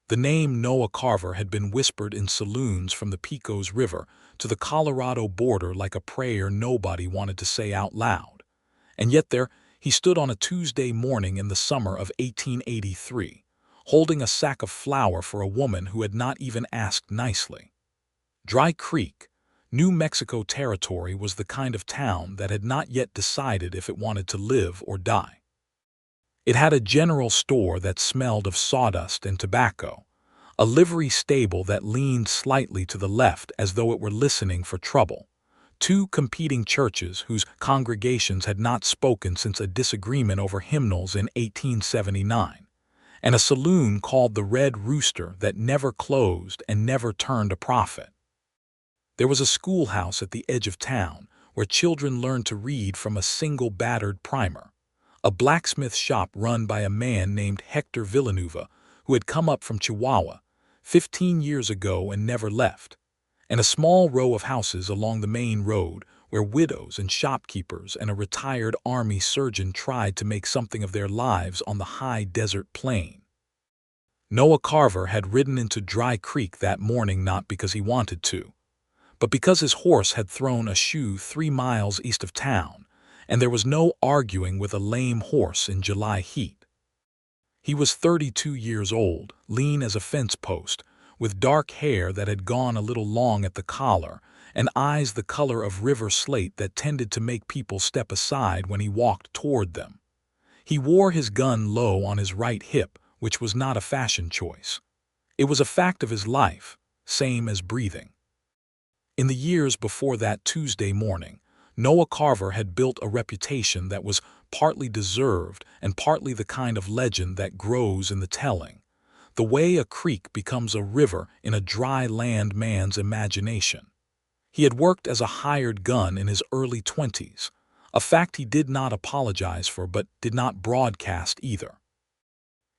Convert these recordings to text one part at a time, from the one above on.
The name Noah Carver had been whispered in saloons from the Pecos River to the Colorado border like a prayer nobody wanted to say out loud. And yet there he stood on a Tuesday morning in the summer of 1883, holding a sack of flour for a woman who had not even asked nicely. Dry Creek, New Mexico Territory, was the kind of town that had not yet decided if it wanted to live or die. It had a general store that smelled of sawdust and tobacco, a livery stable that leaned slightly to the left as though it were listening for trouble, two competing churches whose congregations had not spoken since a disagreement over hymnals in 1879, and a saloon called the Red Rooster that never closed and never turned a profit. There was a schoolhouse at the edge of town where children learned to read from a single battered primer, a blacksmith shop run by a man named Hector Villanueva who had come up from Chihuahua 15 years ago and never left, and a small row of houses along the main road where widows and shopkeepers and a retired army surgeon tried to make something of their lives on the high desert plain. Noah Carver had ridden into Dry Creek that morning not because he wanted to, but because his horse had thrown a shoe 3 miles east of town, and there was no arguing with a lame horse in July heat. He was 32 years old, lean as a fence post, with dark hair that had gone a little long at the collar, and eyes the color of river slate that tended to make people step aside when he walked toward them. He wore his gun low on his right hip, which was not a fashion choice. It was a fact of his life, same as breathing. In the years before that Tuesday morning, Noah Carver had built a reputation that was partly deserved and partly the kind of legend that grows in the telling, the way a creek becomes a river in a dry land man's imagination. He had worked as a hired gun in his early 20s, a fact he did not apologize for but did not broadcast either.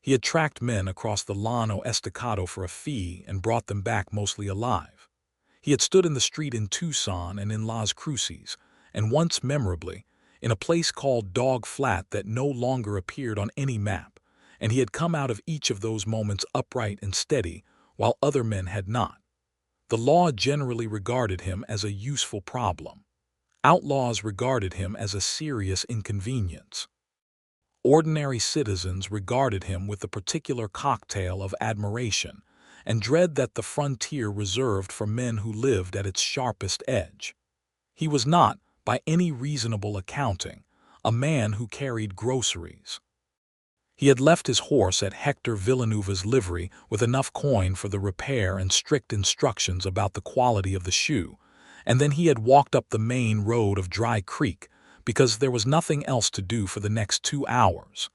He had tracked men across the Llano Estacado for a fee and brought them back mostly alive. He had stood in the street in Tucson and in Las Cruces, and once memorably, in a place called Dog Flat that no longer appeared on any map, and he had come out of each of those moments upright and steady, while other men had not. The law generally regarded him as a useful problem. Outlaws regarded him as a serious inconvenience. Ordinary citizens regarded him with the particular cocktail of admiration and dread that the frontier reserved for men who lived at its sharpest edge. He was not, by any reasonable accounting, a man who carried groceries. He had left his horse at Hector Villanueva's livery with enough coin for the repair and strict instructions about the quality of the shoe, and then he had walked up the main road of Dry Creek because there was nothing else to do for the next 2 hours.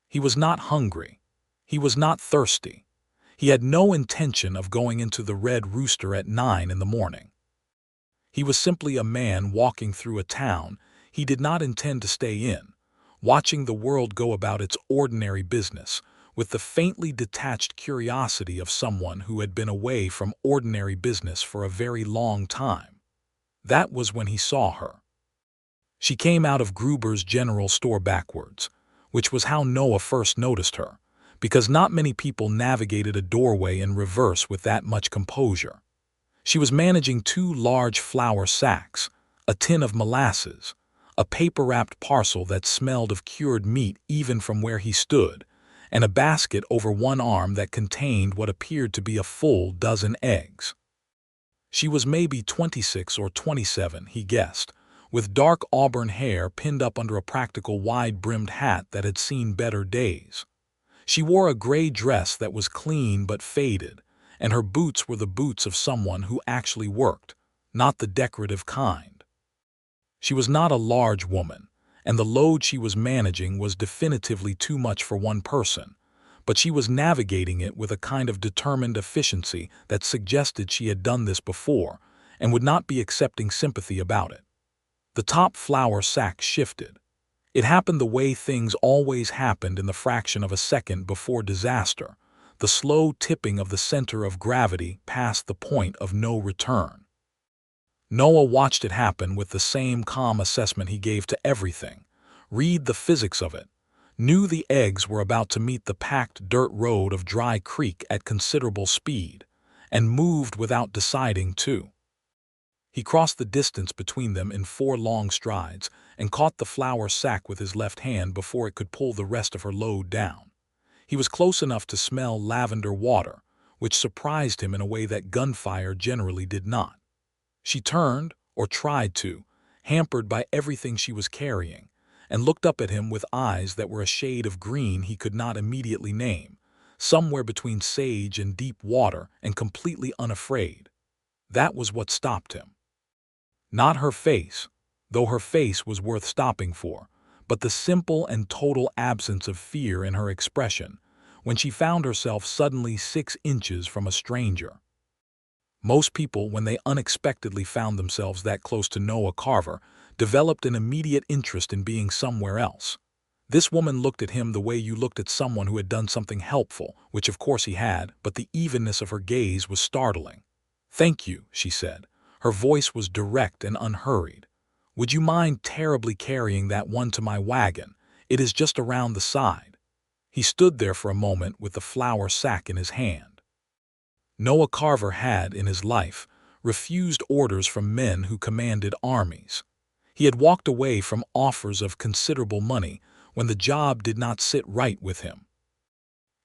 He was not hungry. He was not thirsty. He had no intention of going into the Red Rooster at 9 in the morning. He was simply a man walking through a town he did not intend to stay in, watching the world go about its ordinary business with the faintly detached curiosity of someone who had been away from ordinary business for a very long time. That was when he saw her. She came out of Gruber's general store backwards, which was how Noah first noticed her, because not many people navigated a doorway in reverse with that much composure. She was managing 2 large flour sacks, a tin of molasses, a paper-wrapped parcel that smelled of cured meat even from where he stood, and a basket over one arm that contained what appeared to be a full dozen eggs. She was maybe 26 or 27, he guessed, with dark auburn hair pinned up under a practical wide-brimmed hat that had seen better days. She wore a gray dress that was clean but faded, and her boots were the boots of someone who actually worked, not the decorative kind. She was not a large woman, and the load she was managing was definitively too much for one person, but she was navigating it with a kind of determined efficiency that suggested she had done this before and would not be accepting sympathy about it. The top flour sack shifted. It happened the way things always happened in the fraction of a second before disaster, the slow tipping of the center of gravity past the point of no return. Noah watched it happen with the same calm assessment he gave to everything. Read the physics of it. knew the eggs were about to meet the packed dirt road of Dry Creek at considerable speed, and moved without deciding to. He crossed the distance between them in 4 long strides and caught the flour sack with his left hand before it could pull the rest of her load down. He was close enough to smell lavender water, which surprised him in a way that gunfire generally did not. She turned, or tried to, hampered by everything she was carrying, and looked up at him with eyes that were a shade of green he could not immediately name, somewhere between sage and deep water, and completely unafraid. That was what stopped him. Not her face, though her face was worth stopping for, but the simple and total absence of fear in her expression when she found herself suddenly 6 inches from a stranger. Most people, when they unexpectedly found themselves that close to Noah Carver, developed an immediate interest in being somewhere else. This woman looked at him the way you looked at someone who had done something helpful, which of course he had, but the evenness of her gaze was startling. "Thank you," she said. Her voice was direct and unhurried. "Would you mind terribly carrying that one to my wagon? It is just around the side." He stood there for a moment with the flour sack in his hand. Noah Carver had, in his life, refused orders from men who commanded armies. He had walked away from offers of considerable money when the job did not sit right with him.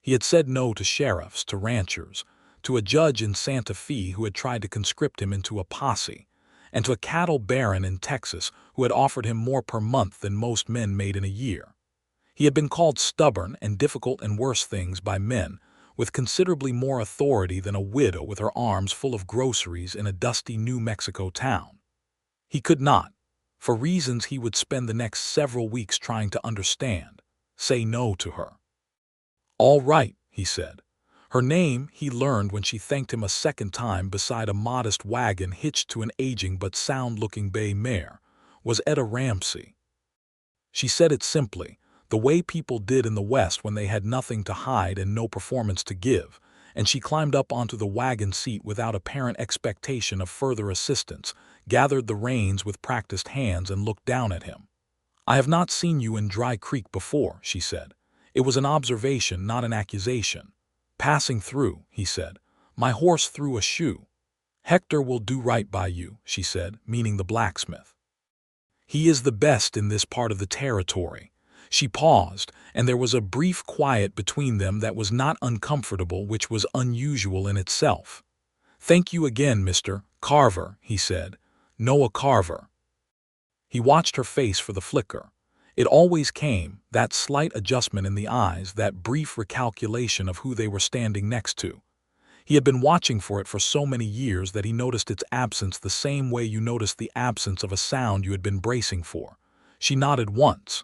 He had said no to sheriffs, to ranchers, to a judge in Santa Fe who had tried to conscript him into a posse, and to a cattle baron in Texas who had offered him more per month than most men made in a year. He had been called stubborn and difficult and worse things by men with considerably more authority than a widow with her arms full of groceries in a dusty New Mexico town. He could not, for reasons he would spend the next several weeks trying to understand, say no to her. "All right," he said. Her name, he learned when she thanked him a second time beside a modest wagon hitched to an aging but sound-looking bay mare, was Etta Ramsey. She said it simply, the way people did in the West when they had nothing to hide and no performance to give, and she climbed up onto the wagon seat without apparent expectation of further assistance, gathered the reins with practiced hands and looked down at him. "I have not seen you in Dry Creek before," she said. It was an observation, not an accusation. "Passing through," he said. "My horse threw a shoe." "Hector will do right by you," she said, meaning the blacksmith. "He is the best in this part of the territory." She paused, and there was a brief quiet between them that was not uncomfortable, which was unusual in itself. "Thank you again, Mr. Carver," he said. "Noah Carver." He watched her face for the flicker. It always came, that slight adjustment in the eyes, that brief recalculation of who they were standing next to. He had been watching for it for so many years that he noticed its absence the same way you noticed the absence of a sound you had been bracing for. She nodded once.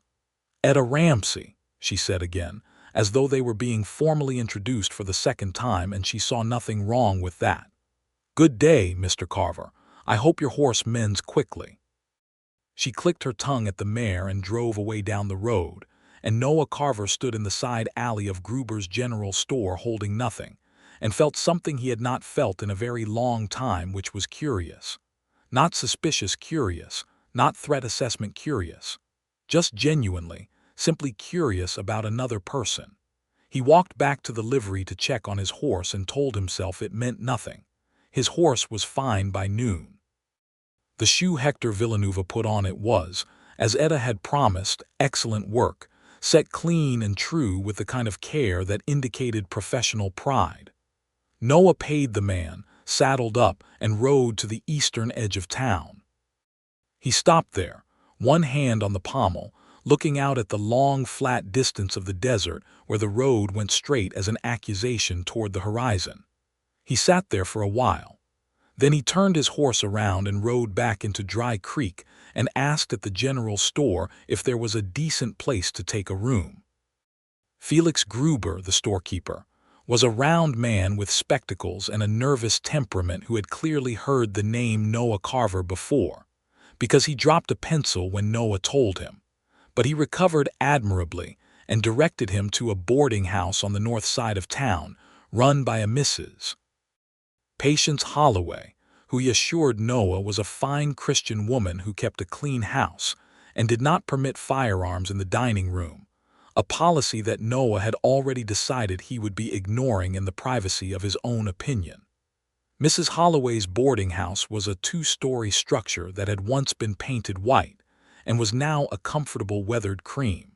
"Etta Ramsey," she said again, as though they were being formally introduced for the second time, and she saw nothing wrong with that. "Good day, Mr. Carver. I hope your horse mends quickly." She clicked her tongue at the mare and drove away down the road, and Noah Carver stood in the side alley of Gruber's General Store holding nothing, and felt something he had not felt in a very long time, which was curious. Not suspicious curious, not threat assessment curious. Just genuinely, simply curious about another person. He walked back to the livery to check on his horse and told himself it meant nothing. His horse was fine by noon. The shoe Hector Villanueva put on it was, as Etta had promised, excellent work, set clean and true with the kind of care that indicated professional pride. Noah paid the man, saddled up, and rode to the eastern edge of town. He stopped there, one hand on the pommel, looking out at the long, flat distance of the desert where the road went straight as an accusation toward the horizon. He sat there for a while. Then he turned his horse around and rode back into Dry Creek and asked at the general store if there was a decent place to take a room. Felix Gruber, the storekeeper, was a round man with spectacles and a nervous temperament who had clearly heard the name Noah Carver before, because he dropped a pencil when Noah told him. But he recovered admirably and directed him to a boarding house on the north side of town, run by a Mrs. Patience Holloway, who he assured Noah was a fine Christian woman who kept a clean house and did not permit firearms in the dining room, a policy that Noah had already decided he would be ignoring in the privacy of his own opinion. Mrs. Holloway's boarding house was a two-story structure that had once been painted white and was now a comfortable weathered cream.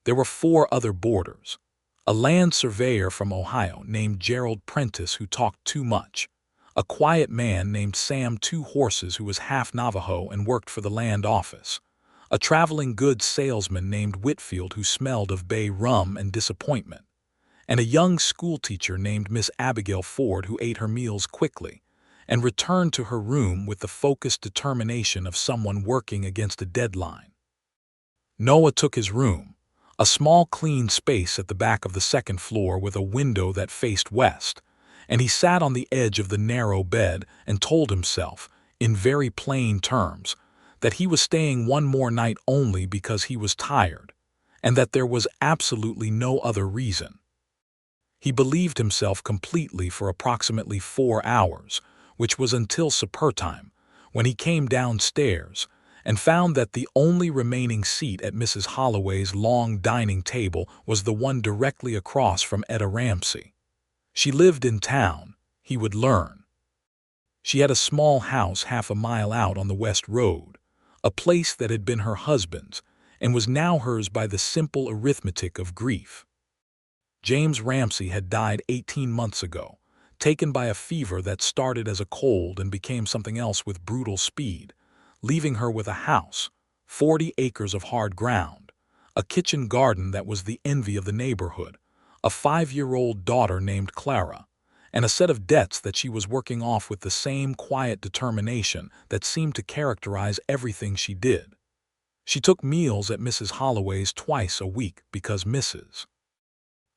There were 4 other boarders: a land surveyor from Ohio named Gerald Prentice who talked too much, a quiet man named Sam Two Horses who was half Navajo and worked for the land office, a traveling goods salesman named Whitfield who smelled of bay rum and disappointment, and a young schoolteacher named Miss Abigail Ford who ate her meals quickly and returned to her room with the focused determination of someone working against a deadline. Noah took his room, a small clean space at the back of the second floor with a window that faced west, and he sat on the edge of the narrow bed and told himself, in very plain terms, that he was staying one more night only because he was tired, and that there was absolutely no other reason. He believed himself completely for approximately 4 hours, which was until supper time, when he came downstairs and found that the only remaining seat at Mrs. Holloway's long dining table was the one directly across from Etta Ramsey. She lived in town, he would learn. She had a small house half a mile out on the West Road, a place that had been her husband's and was now hers by the simple arithmetic of grief. James Ramsey had died 18 months ago, taken by a fever that started as a cold and became something else with brutal speed, leaving her with a house, 40 acres of hard ground, a kitchen garden that was the envy of the neighborhood, a 5-year-old daughter named Clara, and a set of debts that she was working off with the same quiet determination that seemed to characterize everything she did. She took meals at Mrs. Holloway's twice a week because Mrs.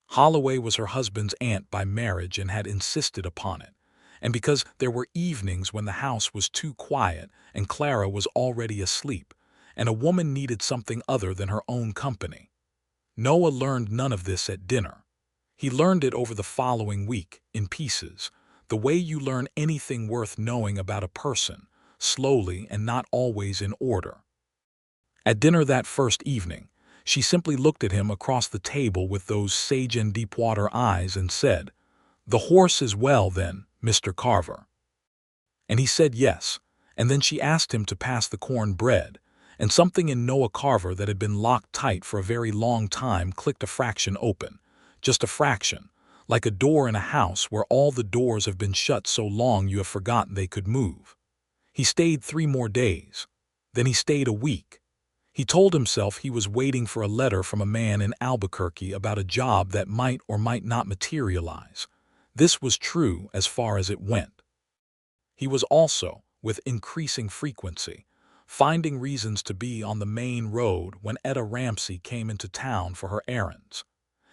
Holloway was her husband's aunt by marriage and had insisted upon it, and because there were evenings when the house was too quiet and Clara was already asleep, and a woman needed something other than her own company. Noah learned none of this at dinner. He learned it over the following week, in pieces, the way you learn anything worth knowing about a person, slowly and not always in order. At dinner that first evening, she simply looked at him across the table with those sage and deep-water eyes and said, "The horse is well, then, Mr. Carver." And he said yes, and then she asked him to pass the corn bread, and something in Noah Carver that had been locked tight for a very long time clicked a fraction open, just a fraction, like a door in a house where all the doors have been shut so long you have forgotten they could move. He stayed 3 more days. Then he stayed a week. He told himself he was waiting for a letter from a man in Albuquerque about a job that might or might not materialize. This was true as far as it went. He was also, with increasing frequency, finding reasons to be on the main road when Etta Ramsey came into town for her errands.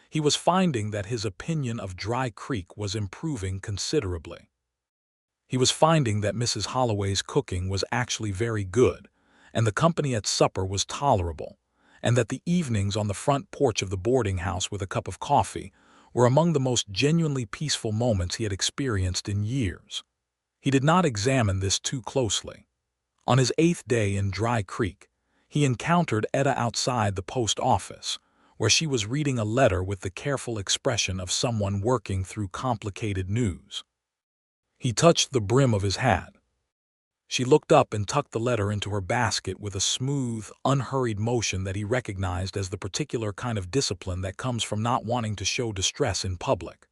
He was finding that his opinion of Dry Creek was improving considerably. He was finding that Mrs. Holloway's cooking was actually very good, and the company at supper was tolerable, and that the evenings on the front porch of the boarding house with a cup of coffee were among the most genuinely peaceful moments he had experienced in years. He did not examine this too closely. On his 8th day in Dry Creek, he encountered Etta outside the post office, where she was reading a letter with the careful expression of someone working through complicated news. He touched the brim of his hat. She looked up and tucked the letter into her basket with a smooth, unhurried motion that he recognized as the particular kind of discipline that comes from not wanting to show distress in public.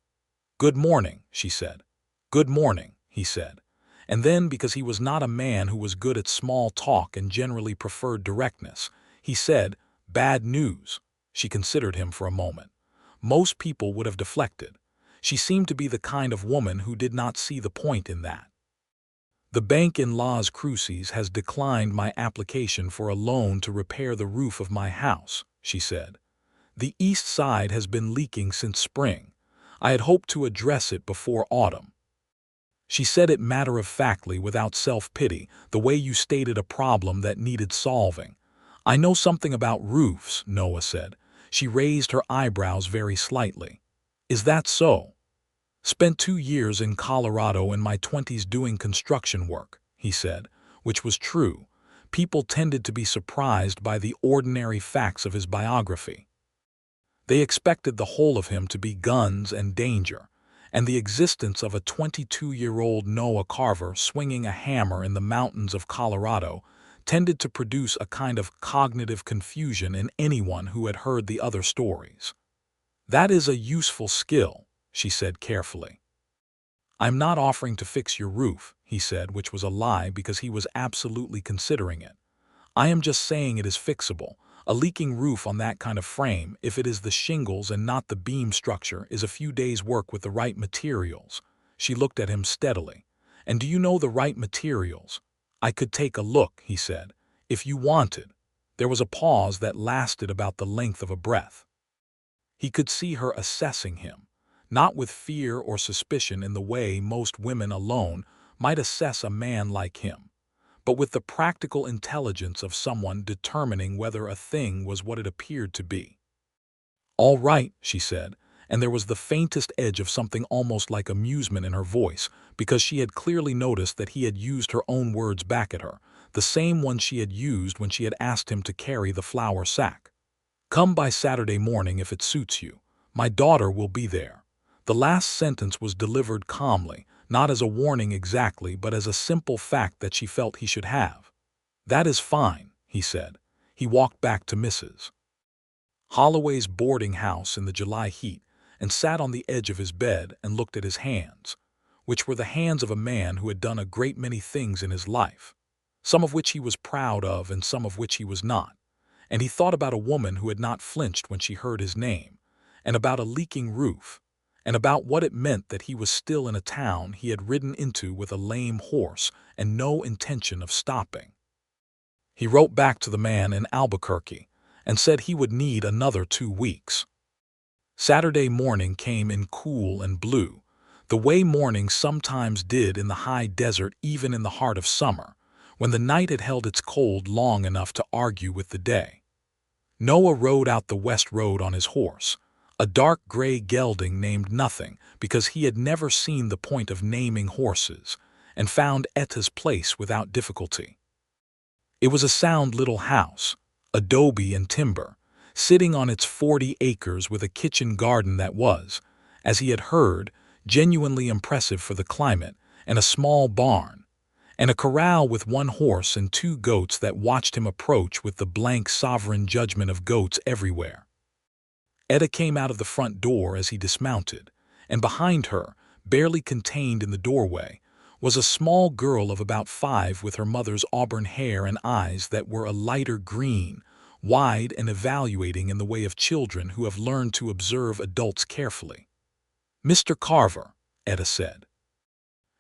"Good morning," she said. "Good morning," he said. And then, because he was not a man who was good at small talk and generally preferred directness, he said, "Bad news." She considered him for a moment. Most people would have deflected. She seemed to be the kind of woman who did not see the point in that. "The bank in Las Cruces has declined my application for a loan to repair the roof of my house," she said. "The east side has been leaking since spring. I had hoped to address it before autumn." She said it matter-of-factly, without self-pity, the way you stated a problem that needed solving. "I know something about roofs," Noah said. She raised her eyebrows very slightly. "Is that so?" "Spent 2 years in Colorado in my 20s doing construction work," he said, which was true. People tended to be surprised by the ordinary facts of his biography. They expected the whole of him to be guns and danger, and the existence of a 22-year-old Noah Carver swinging a hammer in the mountains of Colorado tended to produce a kind of cognitive confusion in anyone who had heard the other stories. "That is a useful skill," she said carefully. "I'm not offering to fix your roof," he said, which was a lie because he was absolutely considering it. "I am just saying it is fixable. A leaking roof on that kind of frame, if it is the shingles and not the beam structure, is a few days' work with the right materials." She looked at him steadily. "And do you know the right materials?" "I could take a look," he said, "if you wanted." There was a pause that lasted about the length of a breath. He could see her assessing him, not with fear or suspicion in the way most women alone might assess a man like him, but with the practical intelligence of someone determining whether a thing was what it appeared to be. "All right," she said, and there was the faintest edge of something almost like amusement in her voice, because she had clearly noticed that he had used her own words back at her, the same ones she had used when she had asked him to carry the flour sack. "Come by Saturday morning if it suits you. My daughter will be there." The last sentence was delivered calmly, not as a warning exactly, but as a simple fact that she felt he should have. "That is fine," he said. He walked back to Mrs. Holloway's boarding house in the July heat and sat on the edge of his bed and looked at his hands, which were the hands of a man who had done a great many things in his life, some of which he was proud of and some of which he was not. And he thought about a woman who had not flinched when she heard his name, and about a leaking roof, and about what it meant that he was still in a town he had ridden into with a lame horse and no intention of stopping. He wrote back to the man in Albuquerque and said he would need another 2 weeks. Saturday morning came in cool and blue, the way mornings sometimes did in the high desert even in the heart of summer, when the night had held its cold long enough to argue with the day. Noah rode out the west road on his horse, a dark gray gelding named Nothing because he had never seen the point of naming horses, and found Etta's place without difficulty. It was a sound little house, adobe and timber, sitting on its 40 acres with a kitchen garden that was, as he had heard, genuinely impressive for the climate, and a small barn, and a corral with 1 horse and 2 goats that watched him approach with the blank sovereign judgment of goats everywhere. Etta came out of the front door as he dismounted, and behind her, barely contained in the doorway, was a small girl of about 5 with her mother's auburn hair and eyes that were a lighter green, wide and evaluating in the way of children who have learned to observe adults carefully. "Mr. Carver," Etta said.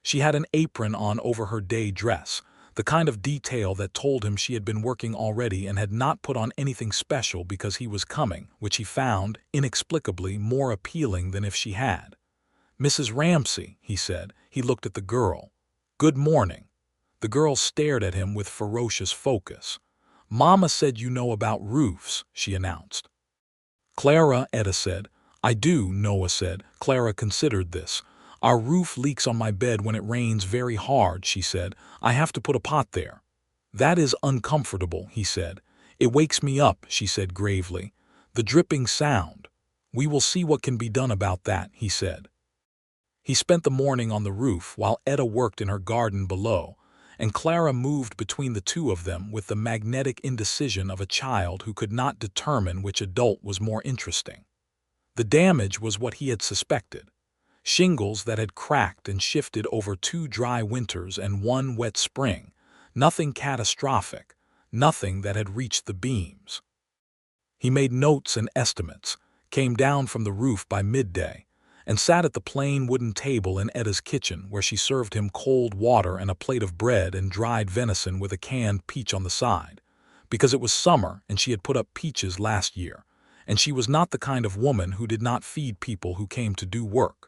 She had an apron on over her day dress, the kind of detail that told him she had been working already and had not put on anything special because he was coming, which he found, inexplicably, more appealing than if she had. "Mrs. Ramsey," he said. He looked at the girl. "Good morning." The girl stared at him with ferocious focus. "Mama said you know about roofs," she announced. "Clara," Etta said. "I do," Noah said. Clara considered this. "Our roof leaks on my bed when it rains very hard," she said. "I have to put a pot there." "That is uncomfortable," he said. "It wakes me up," she said gravely. "The dripping sound." "We will see what can be done about that," he said. He spent the morning on the roof while Etta worked in her garden below, and Clara moved between the two of them with the magnetic indecision of a child who could not determine which adult was more interesting. The damage was what he had suspected. Shingles that had cracked and shifted over 2 dry winters and 1 wet spring, nothing catastrophic, nothing that had reached the beams. He made notes and estimates, came down from the roof by midday, and sat at the plain wooden table in Etta's kitchen where she served him cold water and a plate of bread and dried venison with a canned peach on the side, because it was summer and she had put up peaches last year, and she was not the kind of woman who did not feed people who came to do work.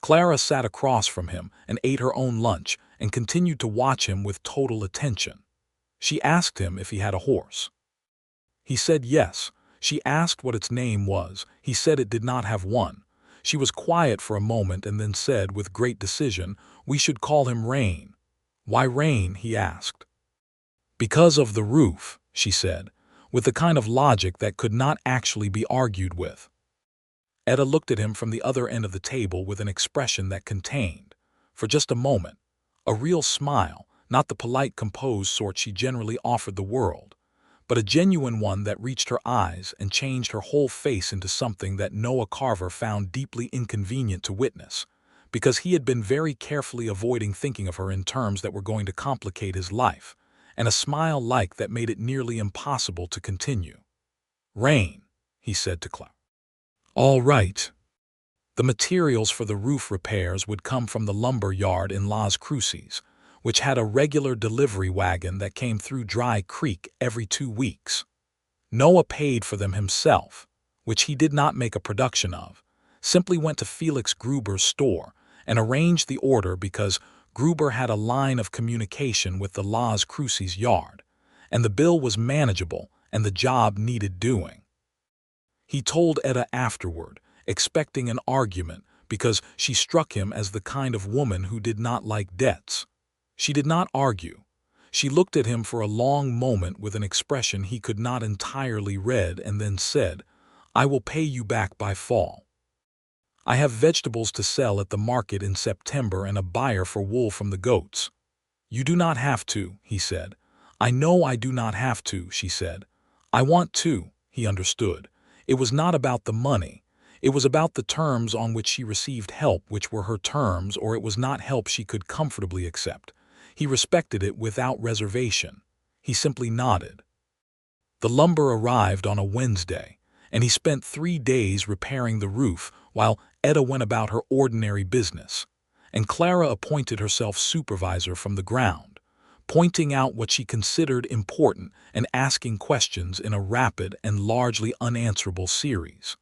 Clara sat across from him and ate her own lunch and continued to watch him with total attention. She asked him if he had a horse. He said yes. She asked what its name was. He said it did not have one. She was quiet for a moment and then said with great decision, "We should call him Rain." "Why Rain?" he asked. "Because of the roof," she said, with the kind of logic that could not actually be argued with. Etta looked at him from the other end of the table with an expression that contained, for just a moment, a real smile, not the polite, composed sort she generally offered the world, but a genuine one that reached her eyes and changed her whole face into something that Noah Carver found deeply inconvenient to witness, because he had been very carefully avoiding thinking of her in terms that were going to complicate his life, and a smile like that made it nearly impossible to continue. "Rain," he said to Clara. "All right." The materials for the roof repairs would come from the lumber yard in Las Cruces, which had a regular delivery wagon that came through Dry Creek every 2 weeks. Noah paid for them himself, which he did not make a production of, simply went to Felix Gruber's store and arranged the order because Gruber had a line of communication with the Las Cruces yard, and the bill was manageable and the job needed doing. He told Etta afterward, expecting an argument because she struck him as the kind of woman who did not like debts. She did not argue. She looked at him for a long moment with an expression he could not entirely read and then said, "I will pay you back by fall. I have vegetables to sell at the market in September and a buyer for wool from the goats." "You do not have to," he said. "I know I do not have to," she said. "I want to," he understood. It was not about the money. It was about the terms on which she received help, which were her terms, or it was not help she could comfortably accept. He respected it without reservation. He simply nodded. The lumber arrived on a Wednesday, and he spent 3 days repairing the roof while Etta went about her ordinary business, and Clara appointed herself supervisor from the ground, pointing out what she considered important and asking questions in a rapid and largely unanswerable series.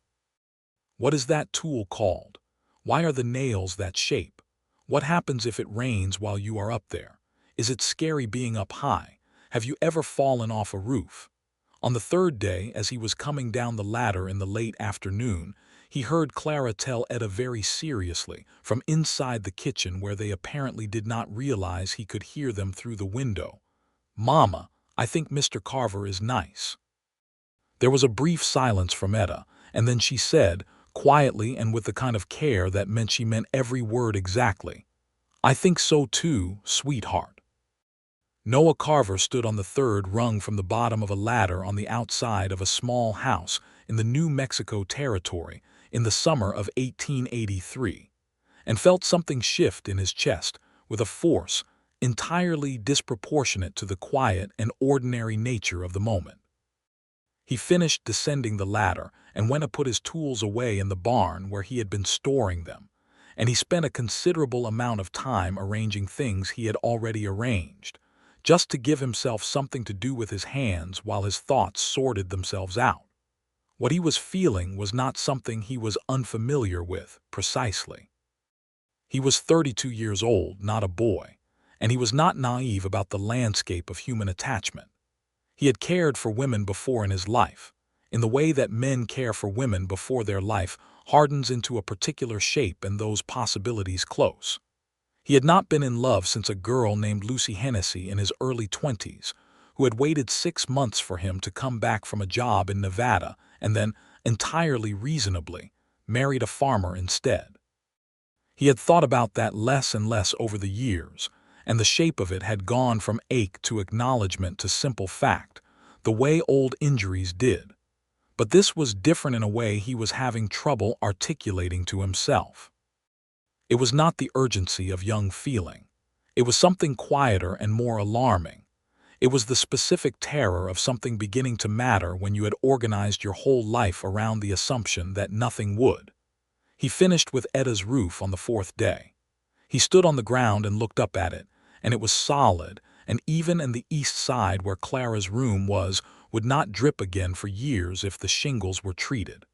"What is that tool called? Why are the nails that shape? What happens if it rains while you are up there? Is it scary being up high? Have you ever fallen off a roof?" On the 3rd day, as he was coming down the ladder in the late afternoon, he heard Clara tell Etta very seriously, from inside the kitchen where they apparently did not realize he could hear them through the window, "Mama, I think Mr. Carver is nice." There was a brief silence from Etta, and then she said, quietly and with the kind of care that meant she meant every word exactly, "I think so too, sweetheart." Noah Carver stood on the 3rd rung from the bottom of a ladder on the outside of a small house in the New Mexico Territory in the summer of 1883, and felt something shift in his chest with a force entirely disproportionate to the quiet and ordinary nature of the moment. He finished descending the ladder and went to put his tools away in the barn where he had been storing them, and he spent a considerable amount of time arranging things he had already arranged, just to give himself something to do with his hands while his thoughts sorted themselves out. What he was feeling was not something he was unfamiliar with, precisely. He was 32 years old, not a boy, and he was not naive about the landscape of human attachment. He had cared for women before in his life, in the way that men care for women before their life hardens into a particular shape and those possibilities close. He had not been in love since a girl named Lucy Hennessy in his early 20s, who had waited 6 months for him to come back from a job in Nevada and then, entirely reasonably, married a farmer instead. He had thought about that less and less over the years, and the shape of it had gone from ache to acknowledgement to simple fact, the way old injuries did. But this was different in a way he was having trouble articulating to himself. It was not the urgency of young feeling. It was something quieter and more alarming. It was the specific terror of something beginning to matter when you had organized your whole life around the assumption that nothing would. He finished with Etta's roof on the 4th day. He stood on the ground and looked up at it, and it was solid, and even in the east side where Clara's room was, would not drip again for years if the shingles were treated.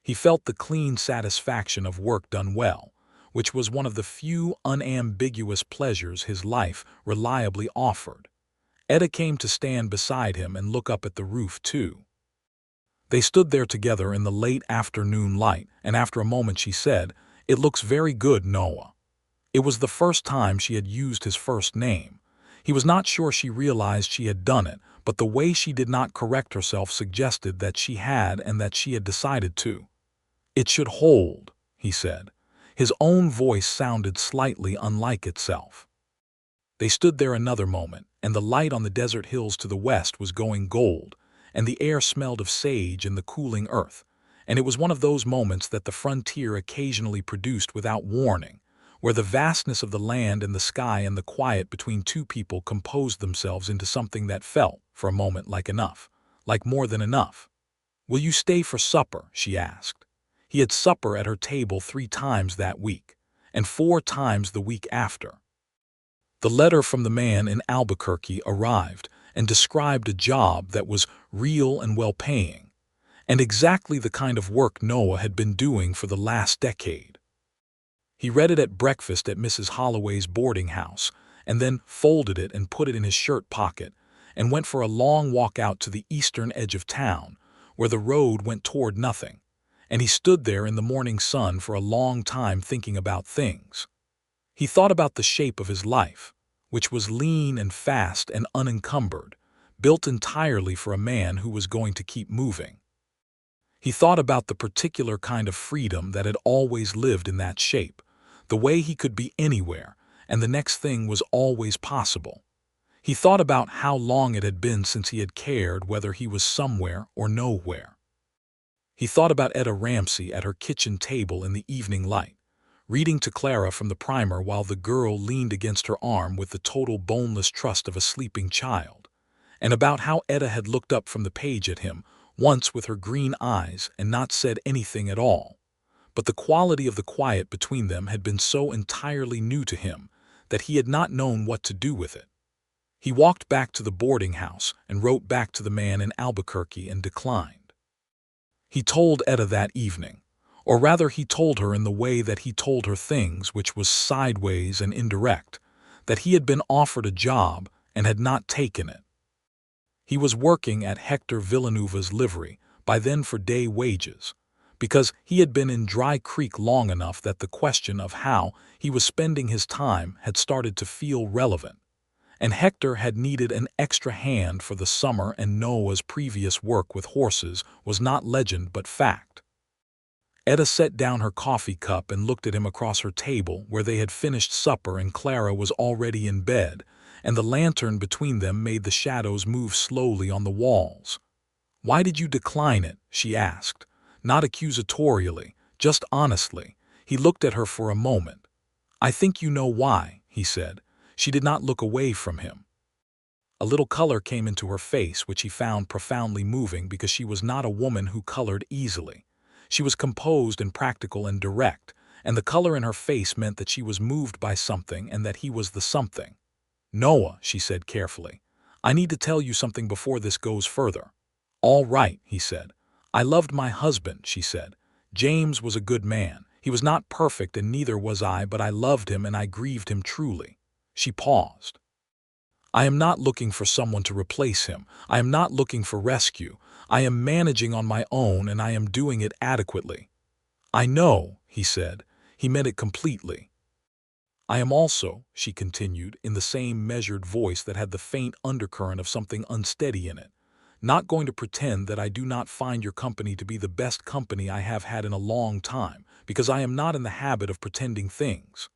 He felt the clean satisfaction of work done well, which was one of the few unambiguous pleasures his life reliably offered. Etta came to stand beside him and look up at the roof too. They stood there together in the late afternoon light, and after a moment she said, "It looks very good, Noah." It was the first time she had used his first name. He was not sure she realized she had done it, but the way she did not correct herself suggested that she had and that she had decided to. "It should hold," he said. His own voice sounded slightly unlike itself. They stood there another moment, and the light on the desert hills to the west was going gold, and the air smelled of sage and the cooling earth, and it was one of those moments that the frontier occasionally produced without warning, where the vastness of the land and the sky and the quiet between two people composed themselves into something that felt, for a moment, like enough, like more than enough. "Will you stay for supper?" she asked. He had supper at her table 3 times that week, and 4 times the week after. The letter from the man in Albuquerque arrived and described a job that was real and well-paying, and exactly the kind of work Noah had been doing for the last decade. He read it at breakfast at Mrs. Holloway's boarding house, and then folded it and put it in his shirt pocket, and went for a long walk out to the eastern edge of town, where the road went toward nothing, and he stood there in the morning sun for a long time thinking about things. He thought about the shape of his life, which was lean and fast and unencumbered, built entirely for a man who was going to keep moving. He thought about the particular kind of freedom that had always lived in that shape, the way he could be anywhere, and the next thing was always possible. He thought about how long it had been since he had cared whether he was somewhere or nowhere. He thought about Etta Ramsey at her kitchen table in the evening light, reading to Clara from the primer while the girl leaned against her arm with the total boneless trust of a sleeping child, and about how Etta had looked up from the page at him once with her green eyes and not said anything at all. But the quality of the quiet between them had been so entirely new to him that he had not known what to do with it. He walked back to the boarding house and wrote back to the man in Albuquerque and declined. He told Etta that evening, or rather he told her in the way that he told her things, which was sideways and indirect, that he had been offered a job and had not taken it. He was working at Hector Villanueva's livery, by then for day wages, because he had been in Dry Creek long enough that the question of how he was spending his time had started to feel relevant, and Hector had needed an extra hand for the summer, and Noah's previous work with horses was not legend but fact. Etta set down her coffee cup and looked at him across her table where they had finished supper and Clara was already in bed, and the lantern between them made the shadows move slowly on the walls. "Why did you decline it?" she asked, not accusatorially, just honestly. He looked at her for a moment. "I think you know why," he said. She did not look away from him. A little color came into her face, which he found profoundly moving because she was not a woman who colored easily. She was composed and practical and direct, and the color in her face meant that she was moved by something and that he was the something. "Noah," she said carefully, "I need to tell you something before this goes further." "All right," he said. "I loved my husband," she said. "James was a good man. He was not perfect and neither was I, but I loved him and I grieved him truly." She paused. "I am not looking for someone to replace him. I am not looking for rescue. I am managing on my own and I am doing it adequately." "I know," he said. He meant it completely. "I am also," she continued, in the same measured voice that had the faint undercurrent of something unsteady in it, "not going to pretend that I do not find your company to be the best company I have had in a long time, because I am not in the habit of pretending things."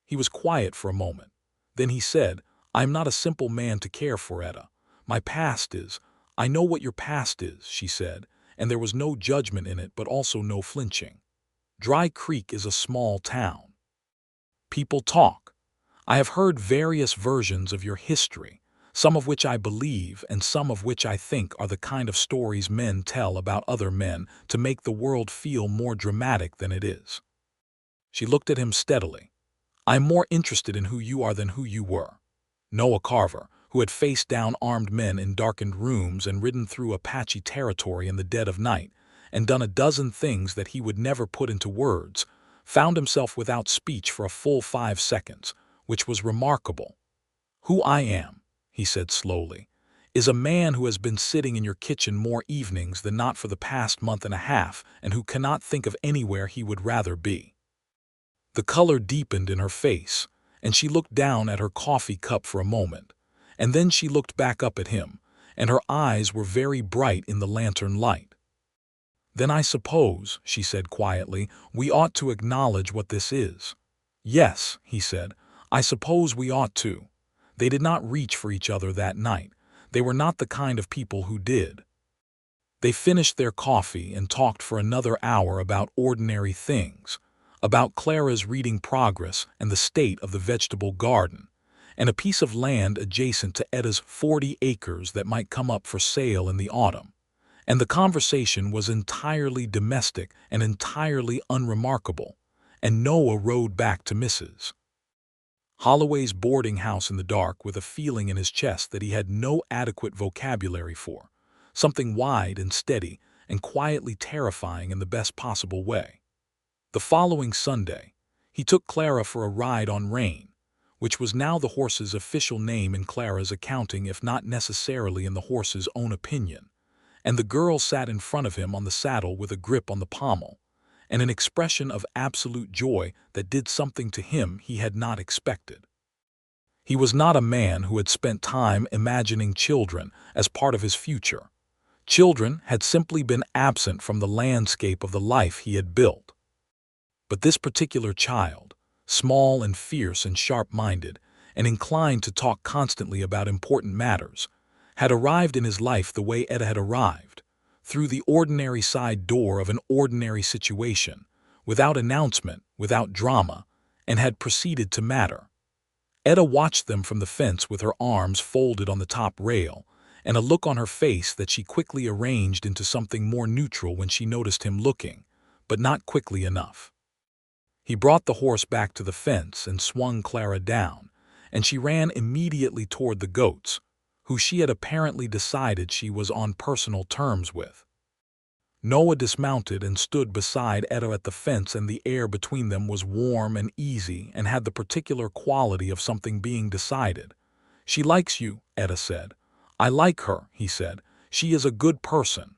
He was quiet for a moment. Then he said, "I am not a simple man to care for, Etta. My past is—" "I know what your past is," she said, and there was no judgment in it but also no flinching. "Dry Creek is a small town. People talk. I have heard various versions of your history, some of which I believe and some of which I think are the kind of stories men tell about other men to make the world feel more dramatic than it is." She looked at him steadily. "I am more interested in who you are than who you were." Noah Carver, who had faced down armed men in darkened rooms and ridden through Apache territory in the dead of night, and done a dozen things that he would never put into words, found himself without speech for a full 5 seconds, which was remarkable. "Who I am," he said slowly, "is a man who has been sitting in your kitchen more evenings than not for the past month and a half and who cannot think of anywhere he would rather be." The color deepened in her face, and she looked down at her coffee cup for a moment, and then she looked back up at him, and her eyes were very bright in the lantern light. "Then I suppose," she said quietly, "we ought to acknowledge what this is." "Yes," he said, "I suppose we ought to." They did not reach for each other that night. They were not the kind of people who did. They finished their coffee and talked for another hour about ordinary things, about Clara's reading progress and the state of the vegetable garden, and a piece of land adjacent to Etta's 40 acres that might come up for sale in the autumn. And the conversation was entirely domestic and entirely unremarkable, and Noah rode back to Mrs. Holloway's boarding house in the dark with a feeling in his chest that he had no adequate vocabulary for, something wide and steady and quietly terrifying in the best possible way. The following Sunday, he took Clara for a ride on Rain, which was now the horse's official name in Clara's accounting if not necessarily in the horse's own opinion, and the girl sat in front of him on the saddle with a grip on the pommel, and an expression of absolute joy that did something to him he had not expected. He was not a man who had spent time imagining children as part of his future. Children had simply been absent from the landscape of the life he had built. But this particular child, small and fierce and sharp-minded, and inclined to talk constantly about important matters, had arrived in his life the way Etta had arrived, through the ordinary side door of an ordinary situation, without announcement, without drama, and had proceeded to matter. Etta watched them from the fence with her arms folded on the top rail, and a look on her face that she quickly arranged into something more neutral when she noticed him looking, but not quickly enough. He brought the horse back to the fence and swung Clara down, and she ran immediately toward the goats, who she had apparently decided she was on personal terms with. Noah dismounted and stood beside Etta at the fence, and the air between them was warm and easy and had the particular quality of something being decided. "She likes you," Etta said. "I like her," he said. "She is a good person."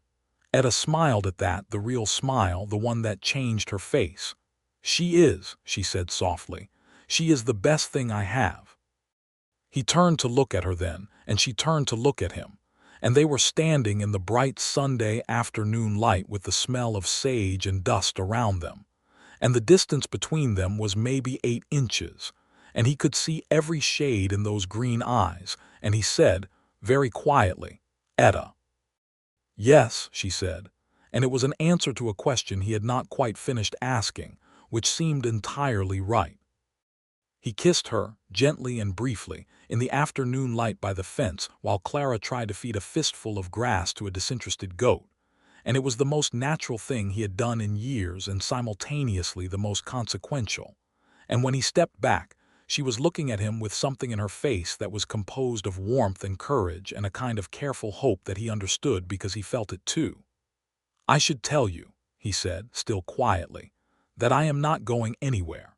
Etta smiled at that, the real smile, the one that changed her face. "She is," she said softly. "She is the best thing I have." He turned to look at her then, and she turned to look at him, and they were standing in the bright Sunday afternoon light with the smell of sage and dust around them, and the distance between them was maybe 8 inches, and he could see every shade in those green eyes, and he said, very quietly, "Etta." "Yes," she said, and it was an answer to a question he had not quite finished asking, which seemed entirely right. He kissed her, gently and briefly, in the afternoon light by the fence while Clara tried to feed a fistful of grass to a disinterested goat, and it was the most natural thing he had done in years and simultaneously the most consequential. And when he stepped back, she was looking at him with something in her face that was composed of warmth and courage and a kind of careful hope that he understood because he felt it too. "I should tell you," he said, still quietly, "that I am not going anywhere."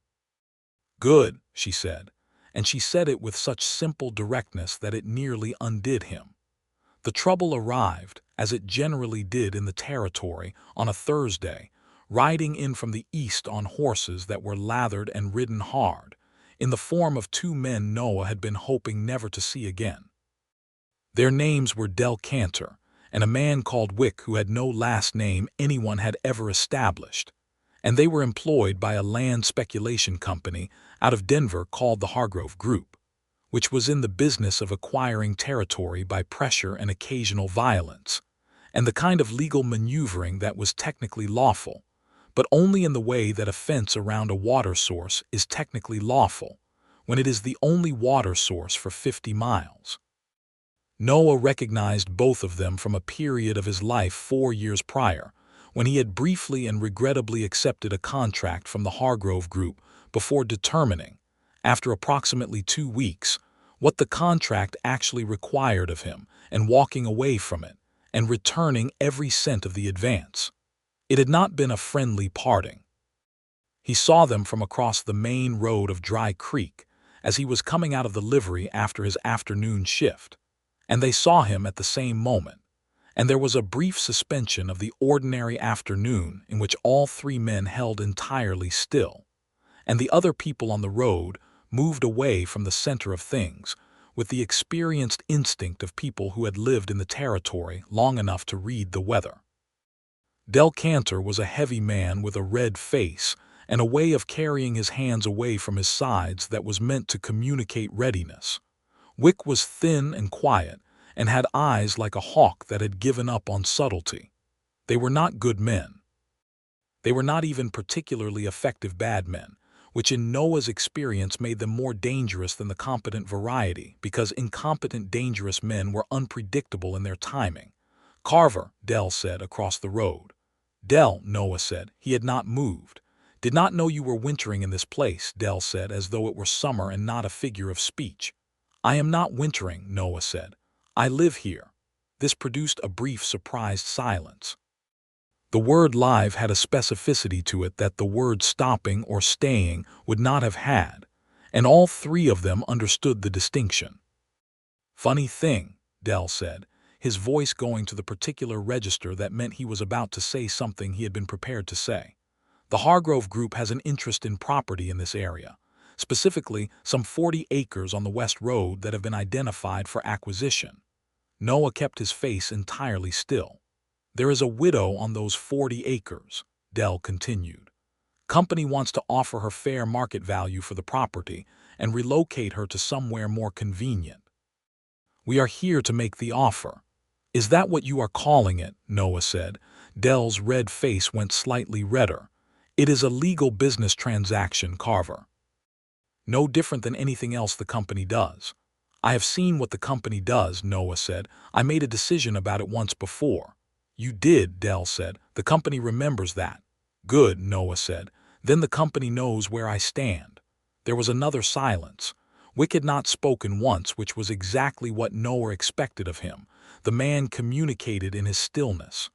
"Good," she said, and she said it with such simple directness that it nearly undid him. The trouble arrived, as it generally did in the territory, on a Thursday, riding in from the east on horses that were lathered and ridden hard, in the form of 2 men Noah had been hoping never to see again. Their names were Del Cantor, and a man called Wick who had no last name anyone had ever established, and they were employed by a land speculation company out of Denver called the Hargrove Group, which was in the business of acquiring territory by pressure and occasional violence, and the kind of legal maneuvering that was technically lawful, but only in the way that a fence around a water source is technically lawful, when it is the only water source for 50 miles. Noah recognized both of them from a period of his life 4 years prior, when he had briefly and regrettably accepted a contract from the Hargrove Group before determining, after approximately 2 weeks, what the contract actually required of him and walking away from it and returning every cent of the advance. It had not been a friendly parting. He saw them from across the main road of Dry Creek as he was coming out of the livery after his afternoon shift, and they saw him at the same moment, and there was a brief suspension of the ordinary afternoon in which all 3 men held entirely still, and the other people on the road moved away from the center of things with the experienced instinct of people who had lived in the territory long enough to read the weather. Del Cantor was a heavy man with a red face and a way of carrying his hands away from his sides that was meant to communicate readiness. Wick was thin and quiet and had eyes like a hawk that had given up on subtlety. They were not good men. They were not even particularly effective bad men, which in Noah's experience made them more dangerous than the competent variety because incompetent dangerous men were unpredictable in their timing. Carver, Del said, across the road. Del, Noah said. He had not moved. Did not know you were wintering in this place, Del said, as though it were summer and not a figure of speech. I am not wintering, Noah said. I live here. This produced a brief, surprised silence. The word live had a specificity to it that the word stopping or staying would not have had, and all three of them understood the distinction. Funny thing, Del said, his voice going to the particular register that meant he was about to say something he had been prepared to say. The Hargrove Group has an interest in property in this area, specifically some 40 acres on the West Road that have been identified for acquisition. Noah kept his face entirely still. There is a widow on those 40 acres, Del continued. Company wants to offer her fair market value for the property and relocate her to somewhere more convenient. We are here to make the offer. Is that what you are calling it? Noah said. Del's red face went slightly redder. It is a legal business transaction, Carver. No different than anything else the company does. I have seen what the company does, Noah said. I made a decision about it once before. You did, Del said. The company remembers that. Good, Noah said. Then the company knows where I stand. There was another silence. Wick had not spoken once, which was exactly what Noah expected of him. The man communicated in his stillness.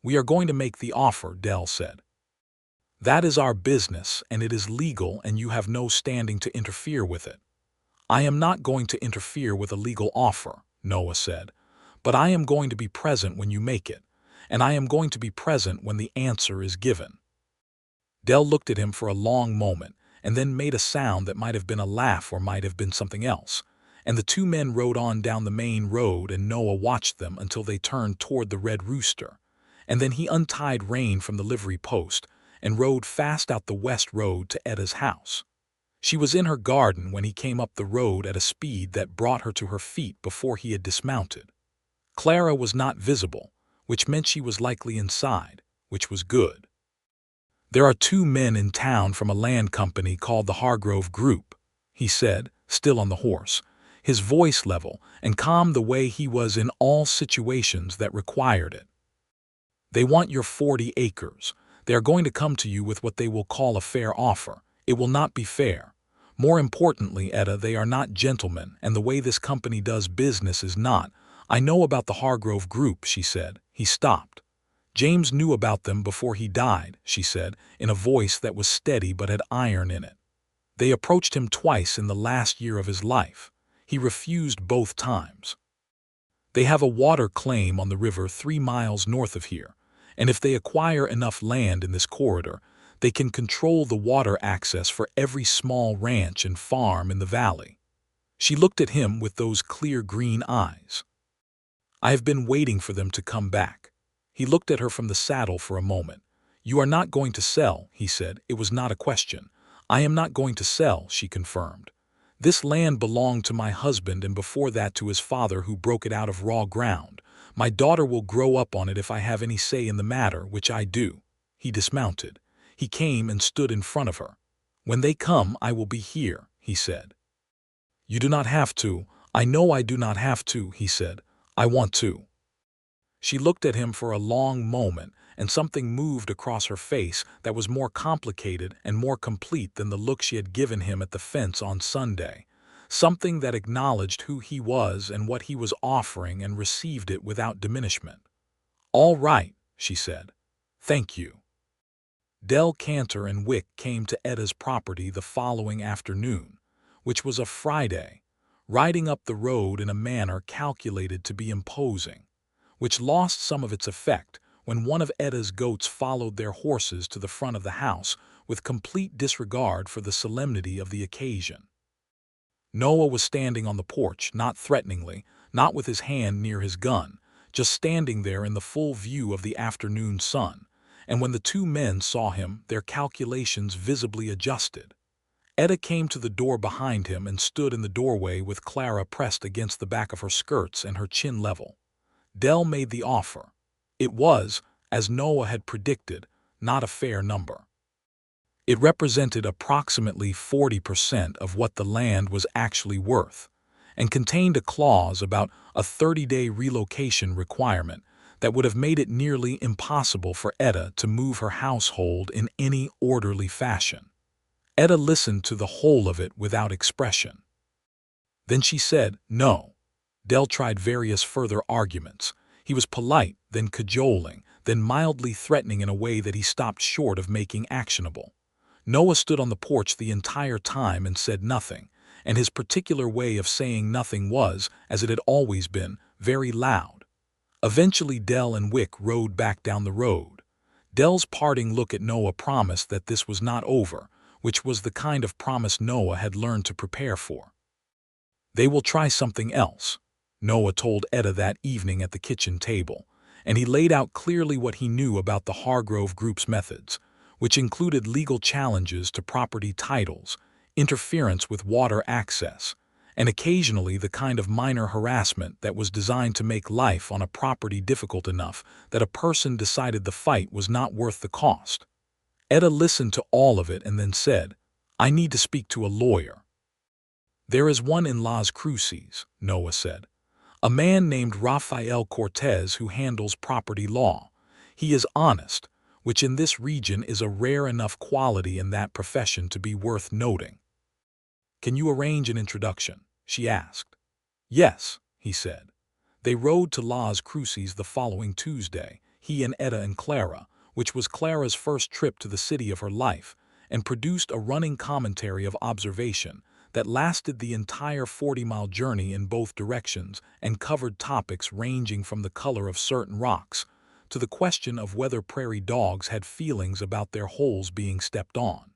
We are going to make the offer, Del said. That is our business, and it is legal, and you have no standing to interfere with it. I am not going to interfere with a legal offer, Noah said, but I am going to be present when you make it, and I am going to be present when the answer is given. Del looked at him for a long moment, and then made a sound that might have been a laugh or might have been something else, and the two men rode on down the main road, and Noah watched them until they turned toward the Red Rooster, and then he untied rein from the livery post and rode fast out the West Road to Etta's house. She was in her garden when he came up the road at a speed that brought her to her feet before he had dismounted. Clara was not visible, which meant she was likely inside, which was good. There are two men in town from a land company called the Hargrove Group, he said, still on the horse, his voice level and calm the way he was in all situations that required it. They want your 40 acres. They are going to come to you with what they will call a fair offer. It will not be fair. More importantly, Etta, they are not gentlemen, and the way this company does business is not. I know about the Hargrove Group, she said. He stopped. James knew about them before he died, she said, in a voice that was steady but had iron in it. They approached him twice in the last year of his life. He refused both times. They have a water claim on the river 3 miles north of here, and if they acquire enough land in this corridor, they can control the water access for every small ranch and farm in the valley. She looked at him with those clear green eyes. I have been waiting for them to come back. He looked at her from the saddle for a moment. You are not going to sell, he said. It was not a question. I am not going to sell, she confirmed. This land belonged to my husband and before that to his father who broke it out of raw ground. My daughter will grow up on it if I have any say in the matter, which I do. He dismounted. He came and stood in front of her. When they come, I will be here, he said. You do not have to. I know I do not have to, he said. I want to. She looked at him for a long moment, and something moved across her face that was more complicated and more complete than the look she had given him at the fence on Sunday. Something that acknowledged who he was and what he was offering and received it without diminishment. All right, she said. Thank you. Del Cantor and Wick came to Etta's property the following afternoon, which was a Friday, riding up the road in a manner calculated to be imposing, which lost some of its effect when one of Etta's goats followed their horses to the front of the house with complete disregard for the solemnity of the occasion. Noah was standing on the porch, not threateningly, not with his hand near his gun, just standing there in the full view of the afternoon sun, and when the two men saw him, their calculations visibly adjusted. Etta came to the door behind him and stood in the doorway with Clara pressed against the back of her skirts and her chin level. Dell made the offer. It was, as Noah had predicted, not a fair number. It represented approximately 40% of what the land was actually worth, and contained a clause about a 30-day relocation requirement that would have made it nearly impossible for Etta to move her household in any orderly fashion. Etta listened to the whole of it without expression. Then she said, "No." Dell tried various further arguments. He was polite, then cajoling, then mildly threatening in a way that he stopped short of making actionable. Noah stood on the porch the entire time and said nothing, and his particular way of saying nothing was, as it had always been, very loud. Eventually Dell and Wick rode back down the road. Dell's parting look at Noah promised that this was not over, which was the kind of promise Noah had learned to prepare for. "They will try something else," Noah told Etta that evening at the kitchen table, and he laid out clearly what he knew about the Hargrove Group's methods, which included legal challenges to property titles, interference with water access, and occasionally the kind of minor harassment that was designed to make life on a property difficult enough that a person decided the fight was not worth the cost. Etta listened to all of it and then said, "I need to speak to a lawyer." "There is one in Las Cruces," Noah said. "A man named Rafael Cortez who handles property law. He is honest, which in this region is a rare enough quality in that profession to be worth noting." "Can you arrange an introduction?" she asked. "Yes," he said. They rode to Las Cruces the following Tuesday, he and Etta and Clara, which was Clara's first trip to the city of her life, and produced a running commentary of observation that lasted the entire 40-mile journey in both directions and covered topics ranging from the color of certain rocks to the question of whether prairie dogs had feelings about their holes being stepped on.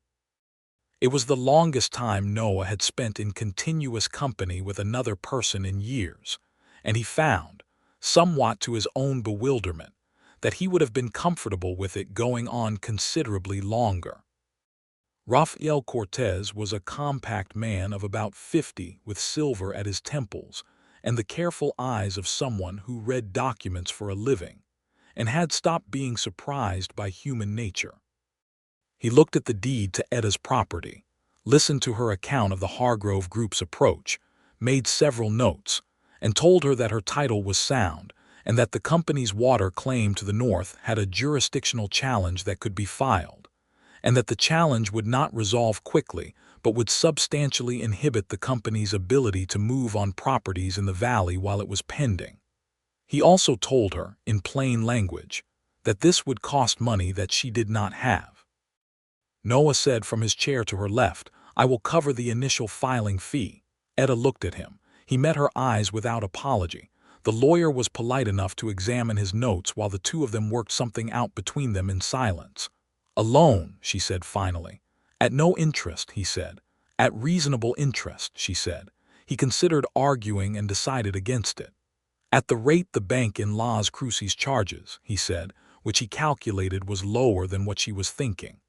It was the longest time Noah had spent in continuous company with another person in years, and he found, somewhat to his own bewilderment, that he would have been comfortable with it going on considerably longer. Rafael Cortez was a compact man of about 50 with silver at his temples and the careful eyes of someone who read documents for a living and had stopped being surprised by human nature. He looked at the deed to Etta's property, listened to her account of the Hargrove Group's approach, made several notes, and told her that her title was sound and that the company's water claim to the north had a jurisdictional challenge that could be filed, and that the challenge would not resolve quickly but would substantially inhibit the company's ability to move on properties in the valley while it was pending. He also told her, in plain language, that this would cost money that she did not have. Noah said from his chair to her left, "I will cover the initial filing fee." Etta looked at him. He met her eyes without apology. The lawyer was polite enough to examine his notes while the two of them worked something out between them in silence. "A loan," she said finally. "At no interest," he said. "At reasonable interest," she said. He considered arguing and decided against it. "At the rate the bank in Las Cruces charges," he said, which he calculated was lower than what she was thinking.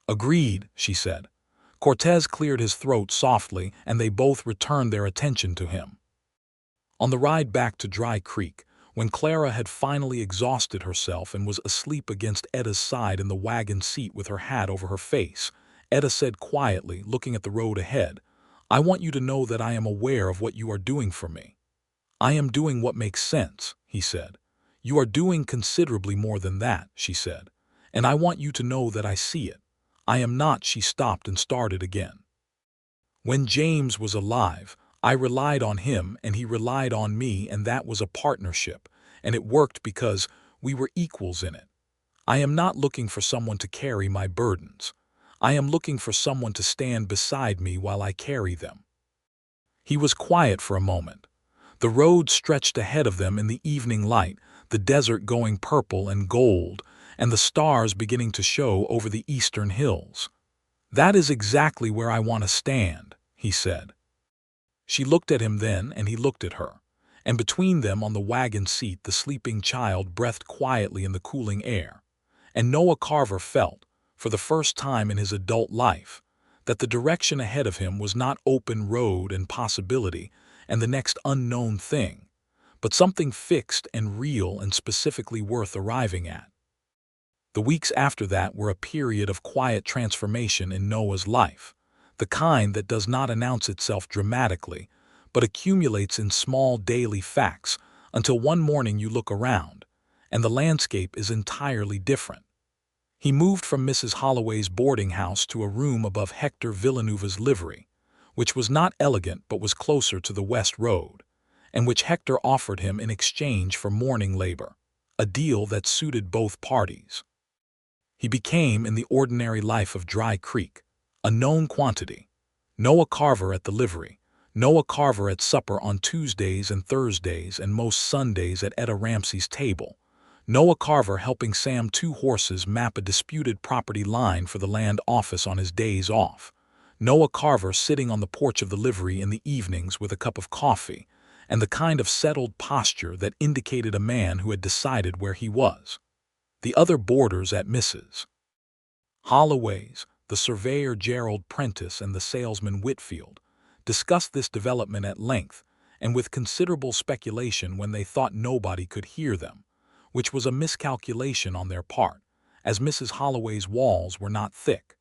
"Agreed," she said. Cortez cleared his throat softly, and they both returned their attention to him. On the ride back to Dry Creek, when Clara had finally exhausted herself and was asleep against Etta's side in the wagon seat with her hat over her face, Etta said quietly, looking at the road ahead, "I want you to know that I am aware of what you are doing for me." "I am doing what makes sense," he said. "You are doing considerably more than that," she said, "and I want you to know that I see it. I am not—" She stopped and started again. "When James was alive, I relied on him and he relied on me, and that was a partnership, and it worked because we were equals in it. I am not looking for someone to carry my burdens. I am looking for someone to stand beside me while I carry them." He was quiet for a moment. The road stretched ahead of them in the evening light, the desert going purple and gold, and the stars beginning to show over the eastern hills. "That is exactly where I want to stand," he said. She looked at him then, and he looked at her, and between them on the wagon seat the sleeping child breathed quietly in the cooling air, And Noah Carver felt, for the first time in his adult life, that the direction ahead of him was not open road and possibility and the next unknown thing, but something fixed and real and specifically worth arriving at. The weeks after that were a period of quiet transformation in Noah's life, the kind that does not announce itself dramatically, but accumulates in small daily facts until one morning you look around, and the landscape is entirely different. He moved from Mrs. Holloway's boarding house to a room above Hector Villanueva's livery, which was not elegant but was closer to the West Road, and which Hector offered him in exchange for morning labor, a deal that suited both parties. He became, in the ordinary life of Dry Creek, a known quantity. Noah Carver at the livery, Noah Carver at supper on Tuesdays and Thursdays and most Sundays at Etta Ramsey's table, Noah Carver helping Sam Two Horses map a disputed property line for the land office on his days off, Noah Carver sitting on the porch of the livery in the evenings with a cup of coffee, and the kind of settled posture that indicated a man who had decided where he was. The other boarders at Mrs. Holloway's, the surveyor Gerald Prentice and the salesman Whitfield, discussed this development at length and with considerable speculation when they thought nobody could hear them, which was a miscalculation on their part, as Mrs. Holloway's walls were not thick.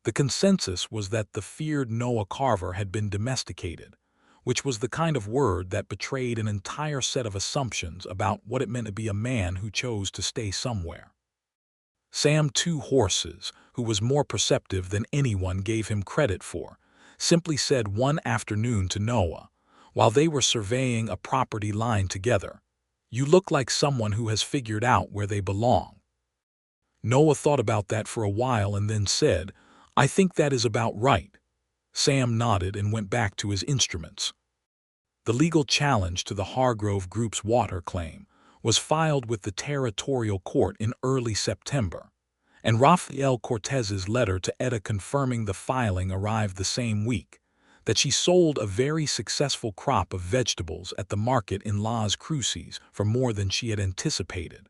The consensus was that the feared Noah Carver had been domesticated, which was the kind of word that betrayed an entire set of assumptions about what it meant to be a man who chose to stay somewhere. Sam Two Horses, who was more perceptive than anyone gave him credit for, simply said one afternoon to Noah, while they were surveying a property line together, "You look like someone who has figured out where they belong." Noah thought about that for a while and then said, "I think that is about right." Sam nodded and went back to his instruments. The legal challenge to the Hargrove Group's water claim was filed with the territorial court in early September, and Rafael Cortez's letter to Etta confirming the filing arrived the same week, that she sold a very successful crop of vegetables at the market in Las Cruces for more than she had anticipated.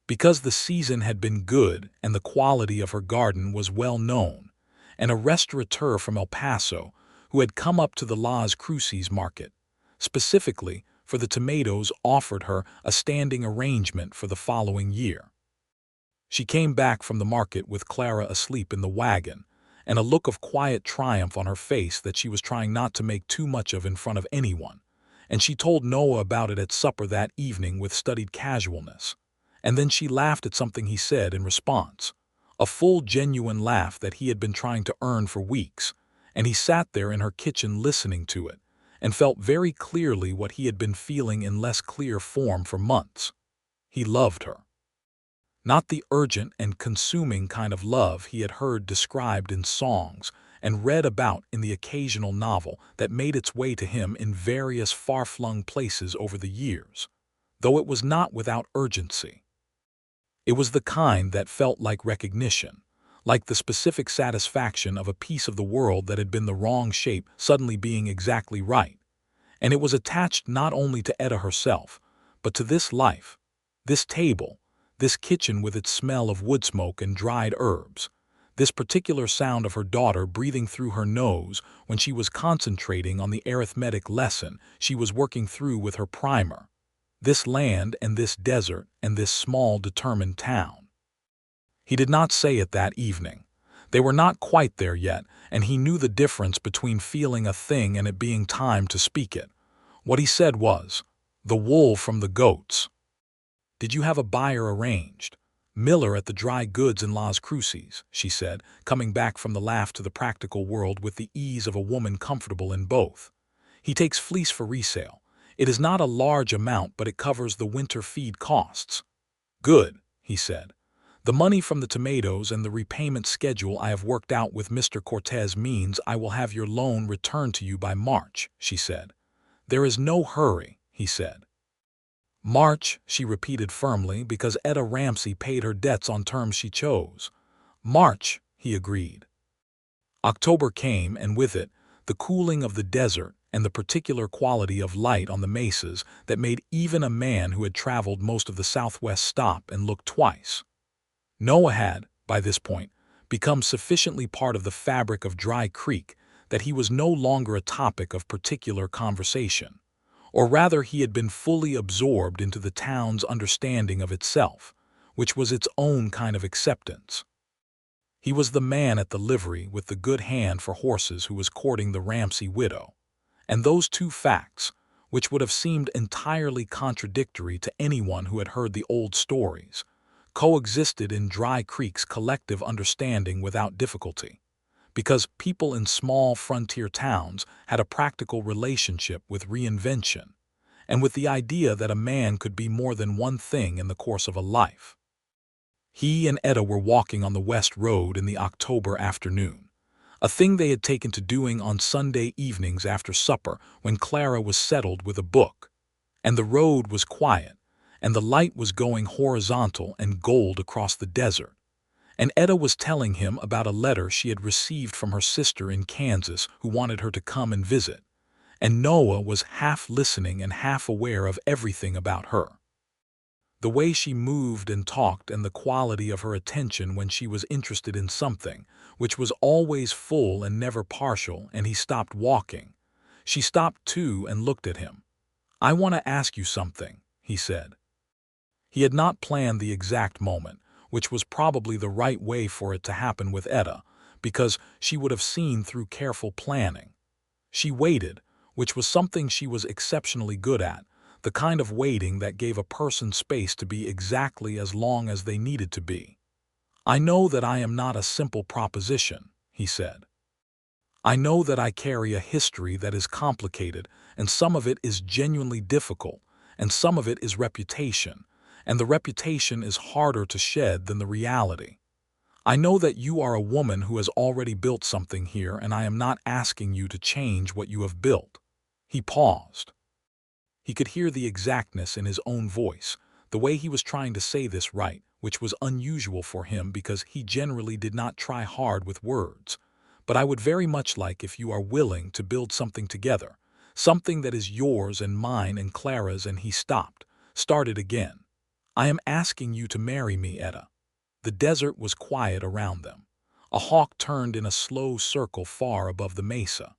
Because the season had been good and the quality of her garden was well known, and a restaurateur from El Paso who had come up to the Las Cruces market, specifically for the tomatoes, offered her a standing arrangement for the following year. She came back from the market with Clara asleep in the wagon, and a look of quiet triumph on her face that she was trying not to make too much of in front of anyone, and she told Noah about it at supper that evening with studied casualness, and then she laughed at something he said in response, a full genuine laugh that he had been trying to earn for weeks, and he sat there in her kitchen listening to it, and felt very clearly what he had been feeling in less clear form for months. He loved her. Not the urgent and consuming kind of love he had heard described in songs and read about in the occasional novel that made its way to him in various far-flung places over the years, though it was not without urgency. It was the kind that felt like recognition, like the specific satisfaction of a piece of the world that had been the wrong shape suddenly being exactly right, and it was attached not only to Etta herself, but to this life, this table, this kitchen with its smell of wood smoke and dried herbs, this particular sound of her daughter breathing through her nose when she was concentrating on the arithmetic lesson she was working through with her primer, this land and this desert and this small determined town. He did not say it that evening. They were not quite there yet, and he knew the difference between feeling a thing and it being time to speak it. What he said was, "The wool from the goats." "Did you have a buyer arranged?" "Miller at the dry goods in Las Cruces," she said, coming back from the laugh to the practical world with the ease of a woman comfortable in both. "He takes fleece for resale. It is not a large amount, but it covers the winter feed costs." "Good," he said. "The money from the tomatoes and the repayment schedule I have worked out with Mr. Cortez means I will have your loan returned to you by March," she said. "There is no hurry," he said. "March," she repeated firmly, because Etta Ramsey paid her debts on terms she chose. "March," he agreed. October came, and with it, the cooling of the desert and the particular quality of light on the mesas that made even a man who had traveled most of the Southwest stop and look twice. Noah had, by this point, become sufficiently part of the fabric of Dry Creek that he was no longer a topic of particular conversation, or rather he had been fully absorbed into the town's understanding of itself, which was its own kind of acceptance. He was the man at the livery with the good hand for horses who was courting the Ramsey widow, and those two facts, which would have seemed entirely contradictory to anyone who had heard the old stories, coexisted in Dry Creek's collective understanding without difficulty, because people in small frontier towns had a practical relationship with reinvention, and with the idea that a man could be more than one thing in the course of a life. He and Etta were walking on the West Road in the October afternoon, a thing they had taken to doing on Sunday evenings after supper when Clara was settled with a book, and the road was quiet, and the light was going horizontal and gold across the desert, and Etta was telling him about a letter she had received from her sister in Kansas who wanted her to come and visit, and Noah was half listening and half aware of everything about her. The way she moved and talked and the quality of her attention when she was interested in something, which was always full and never partial, and he stopped walking. She stopped too and looked at him. "I want to ask you something," he said. He had not planned the exact moment, which was probably the right way for it to happen with Etta, because she would have seen through careful planning. She waited, which was something she was exceptionally good at, the kind of waiting that gave a person space to be exactly as long as they needed to be. "I know that I am not a simple proposition," he said. "I know that I carry a history that is complicated, and some of it is genuinely difficult, and some of it is reputation, and the reputation is harder to shed than the reality. I know that you are a woman who has already built something here, and I am not asking you to change what you have built." He paused. He could hear the exactness in his own voice, the way he was trying to say this right, which was unusual for him because he generally did not try hard with words. "But I would very much like if you are willing to build something together, something that is yours and mine and Clara's," and he started again. "I am asking you to marry me, Etta." The desert was quiet around them. A hawk turned in a slow circle far above the mesa.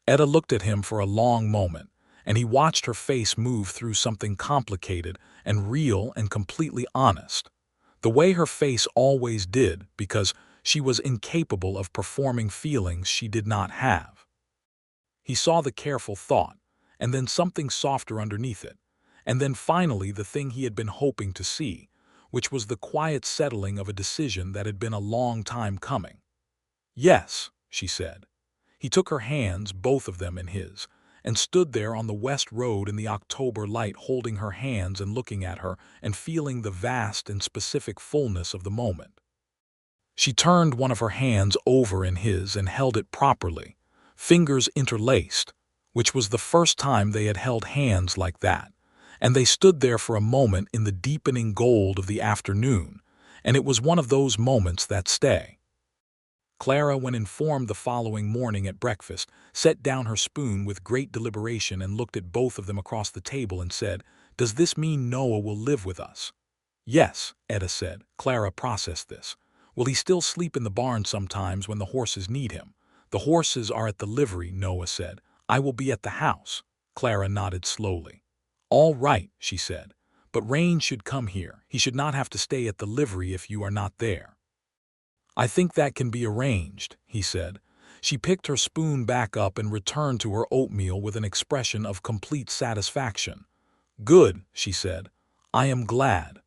Etta looked at him for a long moment, and he watched her face move through something complicated and real and completely honest, the way her face always did, because she was incapable of performing feelings she did not have. He saw the careful thought, and then something softer underneath it, and then finally the thing he had been hoping to see, which was the quiet settling of a decision that had been a long time coming. "Yes," she said. He took her hands, both of them in his, and stood there on the West Road in the October light, holding her hands and looking at her and feeling the vast and specific fullness of the moment. She turned one of her hands over in his and held it properly, fingers interlaced, which was the first time they had held hands like that, and they stood there for a moment in the deepening gold of the afternoon, and it was one of those moments that stay. Clara, when informed the following morning at breakfast, set down her spoon with great deliberation and looked at both of them across the table and said, "Does this mean Noah will live with us?" "Yes," Etta said. Clara processed this. "Will he still sleep in the barn sometimes when the horses need him?" "The horses are at the livery," Noah said. "I will be at the house." Clara nodded slowly. "All right," she said. "But Rain should come here. He should not have to stay at the livery if you are not there." "I think that can be arranged," he said. She picked her spoon back up and returned to her oatmeal with an expression of complete satisfaction. "Good," she said. "I am glad."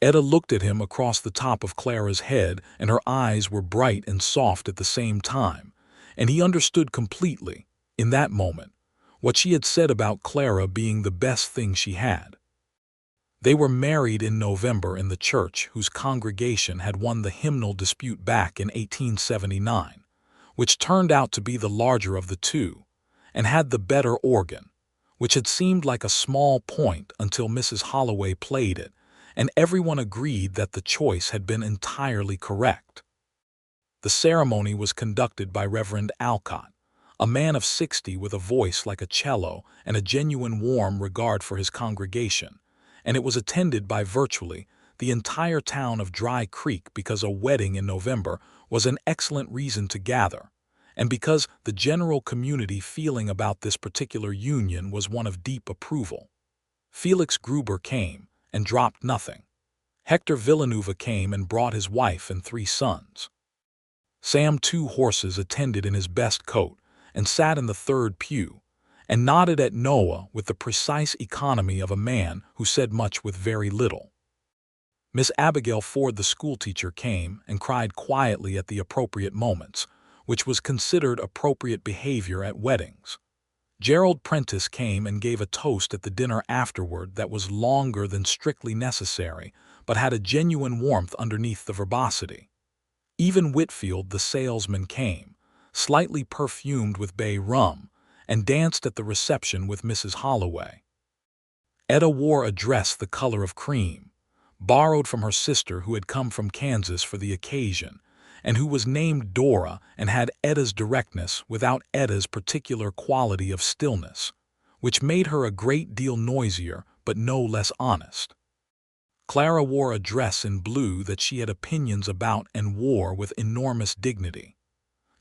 Etta looked at him across the top of Clara's head, and her eyes were bright and soft at the same time, and he understood completely, in that moment, what she had said about Clara being the best thing she had. They were married in November in the church whose congregation had won the hymnal dispute back in 1879, which turned out to be the larger of the two, and had the better organ, which had seemed like a small point until Mrs. Holloway played it, and everyone agreed that the choice had been entirely correct. The ceremony was conducted by Reverend Alcott, a man of 60 with a voice like a cello and a genuine warm regard for his congregation, and it was attended by virtually the entire town of Dry Creek because a wedding in November was an excellent reason to gather, and because the general community feeling about this particular union was one of deep approval. Felix Gruber came and dropped nothing. Hector Villanueva came and brought his wife and 3 sons. Sam 2 Horses attended in his best coat and sat in the 3rd pew, and nodded at Noah with the precise economy of a man who said much with very little. Miss Abigail Ford, the schoolteacher, came and cried quietly at the appropriate moments, which was considered appropriate behavior at weddings. Gerald Prentice came and gave a toast at the dinner afterward that was longer than strictly necessary, but had a genuine warmth underneath the verbosity. Even Whitfield, the salesman, came, slightly perfumed with bay rum, and danced at the reception with Mrs. Holloway. Etta wore a dress the color of cream, borrowed from her sister who had come from Kansas for the occasion, and who was named Dora and had Etta's directness without Etta's particular quality of stillness, which made her a great deal noisier but no less honest. Clara wore a dress in blue that she had opinions about and wore with enormous dignity.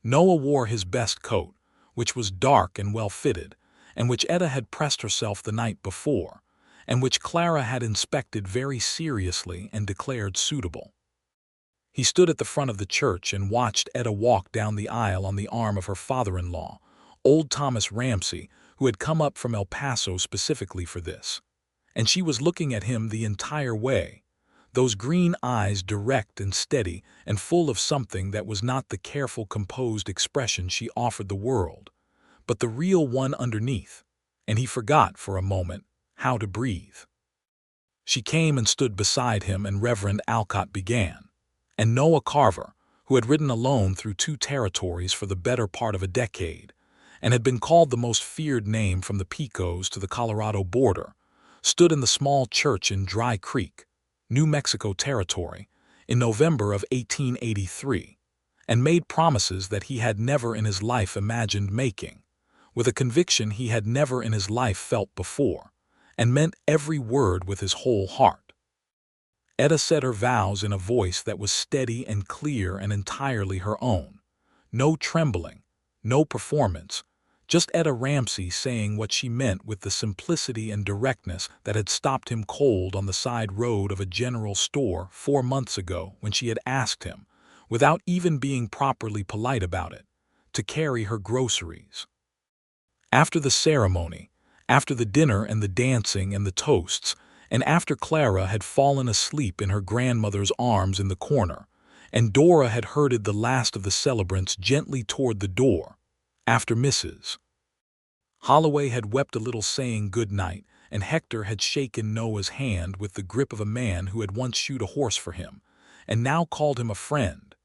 Noah wore his best coat, which was dark and well-fitted, and which Etta had pressed herself the night before, and which Clara had inspected very seriously and declared suitable. He stood at the front of the church and watched Etta walk down the aisle on the arm of her father-in-law, old Thomas Ramsey, who had come up from El Paso specifically for this. And she was looking at him the entire way, those green eyes direct and steady and full of something that was not the careful, composed expression she offered the world, but the real one underneath, and he forgot for a moment how to breathe. She came and stood beside him, and Reverend Alcott began, and Noah Carver, who had ridden alone through 2 territories for the better part of a decade, and had been called the most feared name from the Pecos to the Colorado border, stood in the small church in Dry Creek, New Mexico Territory, in November of 1883, and made promises that he had never in his life imagined making, with a conviction he had never in his life felt before, and meant every word with his whole heart. Etta said her vows in a voice that was steady and clear and entirely her own. No trembling, no performance, just Etta Ramsey saying what she meant with the simplicity and directness that had stopped him cold on the side road of a general store 4 months ago when she had asked him, without even being properly polite about it, to carry her groceries. After the ceremony, after the dinner and the dancing and the toasts, and after Clara had fallen asleep in her grandmother's arms in the corner, and Dora had herded the last of the celebrants gently toward the door, after Mrs. Holloway had wept a little saying good night, and Hector had shaken Noah's hand with the grip of a man who had once shoed a horse for him, and now called him a friend.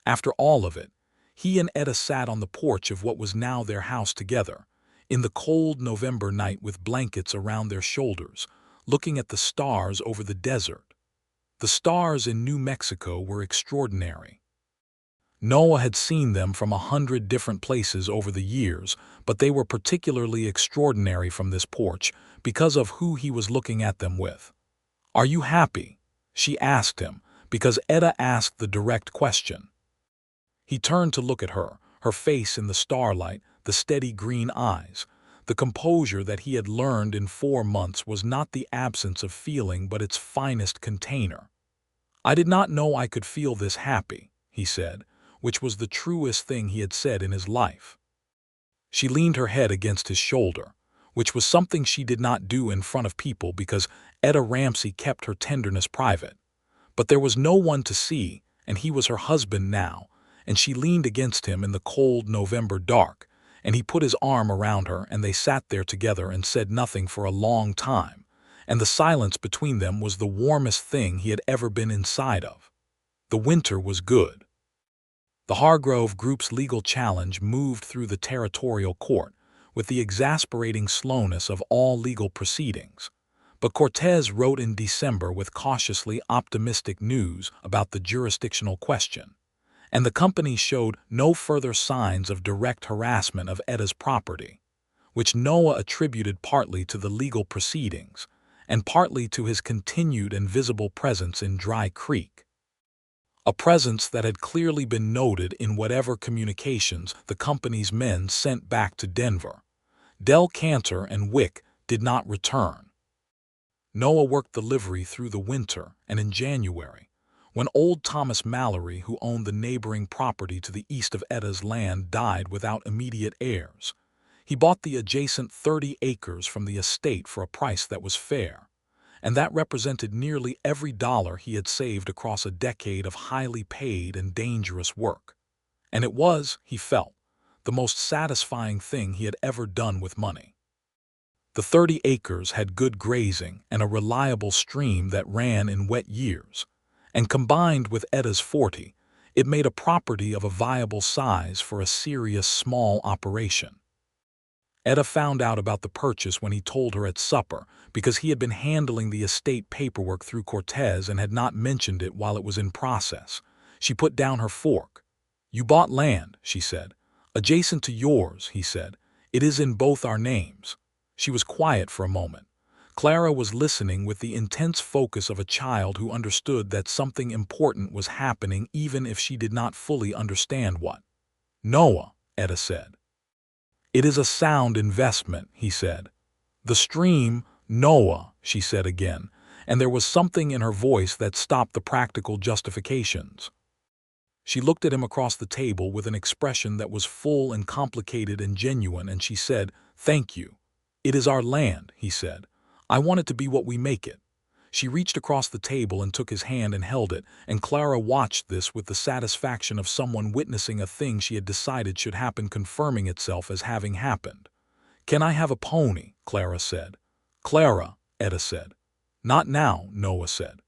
After all of it, he and Etta sat on the porch of what was now their house together, in the cold November night with blankets around their shoulders, looking at the stars over the desert. The stars in New Mexico were extraordinary. Noah had seen them from 100 different places over the years, but they were particularly extraordinary from this porch because of who he was looking at them with. "Are you happy?" she asked him, because Etta asked the direct question. He turned to look at her, her face in the starlight, the steady green eyes. The composure that he had learned in 4 months was not the absence of feeling but its finest container. "I did not know I could feel this happy," he said, which was the truest thing he had said in his life. She leaned her head against his shoulder, which was something she did not do in front of people because Etta Ramsey kept her tenderness private. But there was no one to see, and he was her husband now, and she leaned against him in the cold November dark, and he put his arm around her, and they sat there together and said nothing for a long time, and the silence between them was the warmest thing he had ever been inside of. The winter was good. The Hargrove Group's legal challenge moved through the territorial court with the exasperating slowness of all legal proceedings, but Cortez wrote in December with cautiously optimistic news about the jurisdictional question, and the company showed no further signs of direct harassment of Etta's property, which Noah attributed partly to the legal proceedings, and partly to his continued and visible presence in Dry Creek. A presence that had clearly been noted in whatever communications the company's men sent back to Denver. Del Cantor and Wick did not return. Noah worked the livery through the winter, and in January, when old Thomas Mallory, who owned the neighboring property to the east of Etta's land, died without immediate heirs, he bought the adjacent 30 acres from the estate for a price that was fair, and that represented nearly every dollar he had saved across a decade of highly paid and dangerous work. And it was, he felt, the most satisfying thing he had ever done with money. The 30 acres had good grazing and a reliable stream that ran in wet years, and combined with Etta's 40, it made a property of a viable size for a serious small operation. Etta found out about the purchase when he told her at supper, because he had been handling the estate paperwork through Cortez and had not mentioned it while it was in process. She put down her fork. "You bought land," she said. "Adjacent to yours," he said. "It is in both our names." She was quiet for a moment. Clara was listening with the intense focus of a child who understood that something important was happening even if she did not fully understand what. "Noah," Etta said. "It is a sound investment," he said. "The stream, Noah," she said again, and there was something in her voice that stopped the practical justifications. She looked at him across the table with an expression that was full and complicated and genuine, and she said, "Thank you." "It is our land," he said. "I want it to be what we make it." She reached across the table and took his hand and held it, and Clara watched this with the satisfaction of someone witnessing a thing she had decided should happen confirming itself as having happened. "Can I have a pony?" Clara said. "Clara," Etta said. "Not now," Noah said.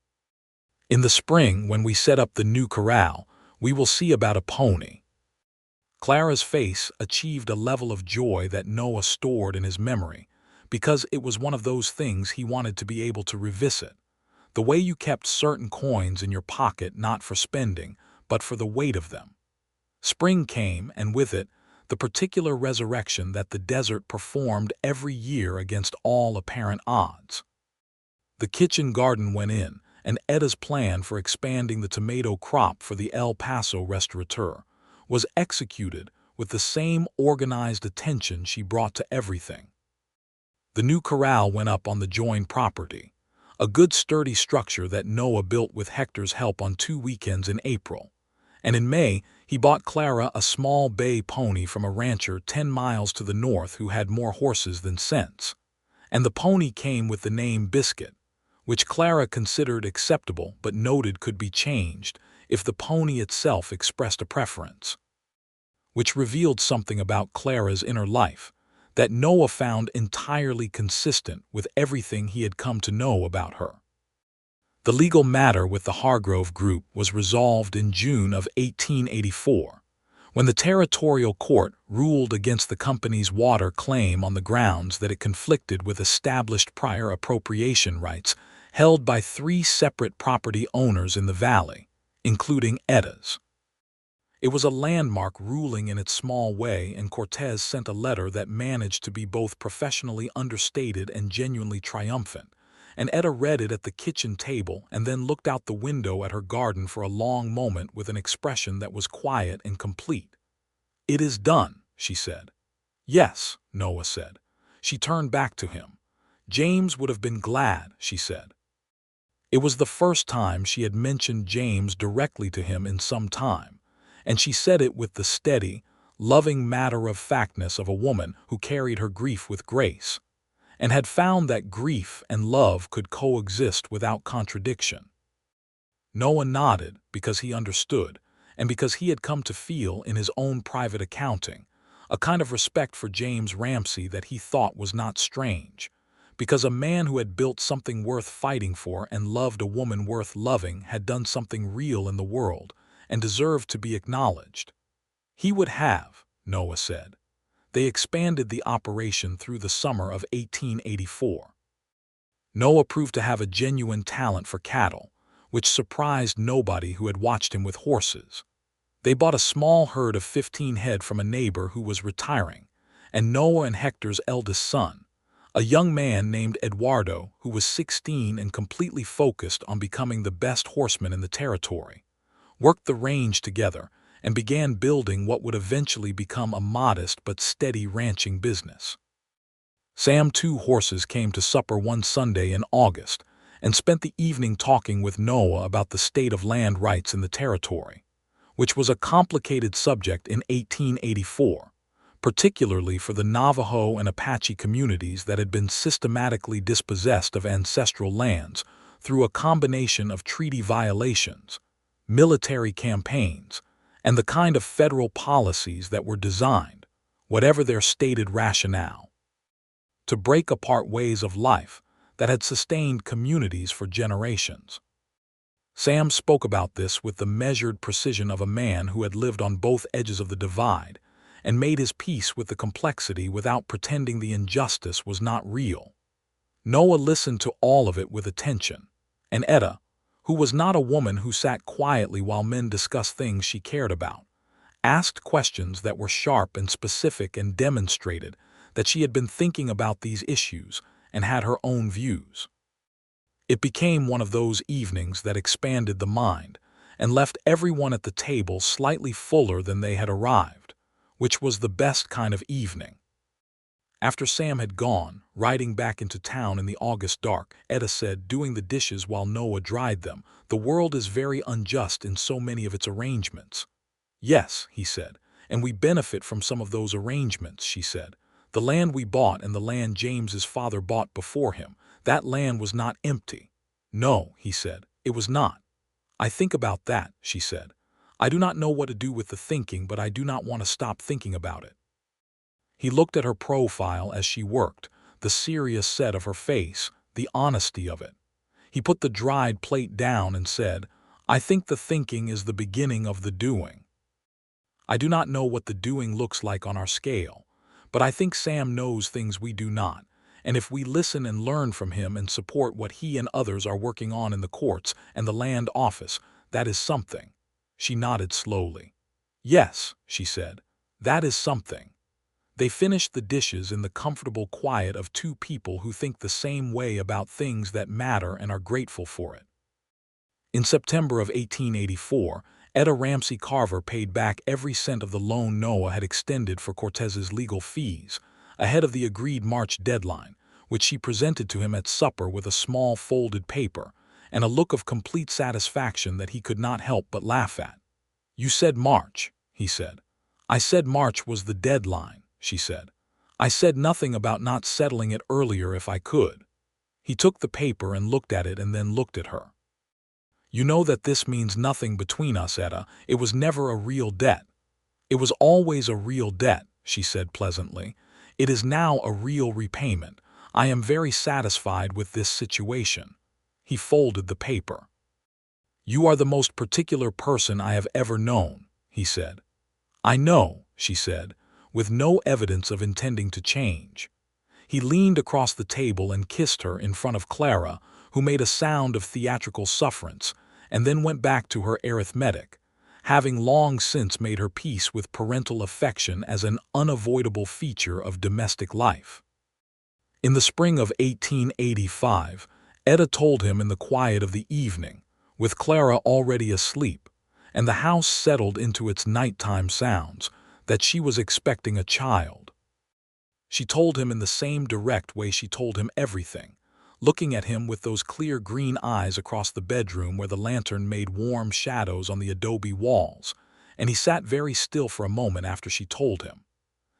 "In the spring, when we set up the new corral, we will see about a pony." Clara's face achieved a level of joy that Noah stored in his memory, because it was one of those things he wanted to be able to revisit. The way you kept certain coins in your pocket not for spending, but for the weight of them. Spring came, and with it, the particular resurrection that the desert performed every year against all apparent odds. The kitchen garden went in, and Etta's plan for expanding the tomato crop for the El Paso restaurateur was executed with the same organized attention she brought to everything. The new corral went up on the joined property, a good sturdy structure that Noah built with Hector's help on 2 weekends in April. And in May, he bought Clara a small bay pony from a rancher 10 miles to the north who had more horses than sense. And the pony came with the name Biscuit, which Clara considered acceptable but noted could be changed if the pony itself expressed a preference. Which revealed something about Clara's inner life that Noah found entirely consistent with everything he had come to know about her. The legal matter with the Hargrove Group was resolved in June of 1884, when the territorial court ruled against the company's water claim on the grounds that it conflicted with established prior appropriation rights held by 3 separate property owners in the valley, including Etta's. It was a landmark ruling in its small way, and Cortez sent a letter that managed to be both professionally understated and genuinely triumphant, and Etta read it at the kitchen table and then looked out the window at her garden for a long moment with an expression that was quiet and complete. "It is done," she said. "Yes," Noah said. She turned back to him. "James would have been glad," she said. It was the first time she had mentioned James directly to him in some time, and she said it with the steady, loving matter-of-factness of a woman who carried her grief with grace, and had found that grief and love could coexist without contradiction. Noah nodded because he understood, and because he had come to feel in his own private accounting a kind of respect for James Ramsey that he thought was not strange, because a man who had built something worth fighting for and loved a woman worth loving had done something real in the world and deserved to be acknowledged. He would have, Noah said. They expanded the operation through the summer of 1884. Noah proved to have a genuine talent for cattle, which surprised nobody who had watched him with horses. They bought a small herd of 15 head from a neighbor who was retiring, and Noah and Hector's eldest son, A young man named Eduardo, who was 16 and completely focused on becoming the best horseman in the territory, worked the range together and began building what would eventually become a modest but steady ranching business. Sam's two horses came to supper one Sunday in August and spent the evening talking with Noah about the state of land rights in the territory, which was a complicated subject in 1884, particularly for the Navajo and Apache communities that had been systematically dispossessed of ancestral lands through a combination of treaty violations, military campaigns, and the kind of federal policies that were designed, whatever their stated rationale, to break apart ways of life that had sustained communities for generations. Sam spoke about this with the measured precision of a man who had lived on both edges of the divide and made his peace with the complexity without pretending the injustice was not real. Noah listened to all of it with attention, and Etta, who was not a woman who sat quietly while men discussed things she cared about, asked questions that were sharp and specific and demonstrated that she had been thinking about these issues and had her own views. It became one of those evenings that expanded the mind and left everyone at the table slightly fuller than they had arrived, which was the best kind of evening. After Sam had gone, riding back into town in the August dark, Etta said, doing the dishes while Noah dried them, "The world is very unjust in so many of its arrangements." "Yes," he said, "and we benefit from some of those arrangements," she said. "The land we bought and the land James's father bought before him, that land was not empty." "No," he said, "it was not." "I think about that," she said. "I do not know what to do with the thinking, but I do not want to stop thinking about it." He looked at her profile as she worked, the serious set of her face, the honesty of it. He put the dried plate down and said, "I think the thinking is the beginning of the doing. I do not know what the doing looks like on our scale, but I think Sam knows things we do not, and if we listen and learn from him and support what he and others are working on in the courts and the land office, that is something." She nodded slowly. "Yes," she said, "that is something." They finished the dishes in the comfortable quiet of two people who think the same way about things that matter and are grateful for it. In September of 1884, Etta Ramsey Carver paid back every cent of the loan Noah had extended for Cortez's legal fees, ahead of the agreed March deadline, which she presented to him at supper with a small folded paper and a look of complete satisfaction that he could not help but laugh at. "You said March," he said. "I said March was the deadline," she said. "I said nothing about not settling it earlier if I could." He took the paper and looked at it and then looked at her. "You know that this means nothing between us, Etta. It was never a real debt." "It was always a real debt," she said pleasantly. "It is now a real repayment. I am very satisfied with this situation." He folded the paper. "You are the most particular person I have ever known," he said. "I know," she said, with no evidence of intending to change. He leaned across the table and kissed her in front of Clara, who made a sound of theatrical sufferance, and then went back to her arithmetic, having long since made her peace with parental affection as an unavoidable feature of domestic life. In the spring of 1885, Etta told him in the quiet of the evening, with Clara already asleep, and the house settled into its nighttime sounds, that she was expecting a child. She told him in the same direct way she told him everything, looking at him with those clear green eyes across the bedroom where the lantern made warm shadows on the adobe walls, and he sat very still for a moment after she told him.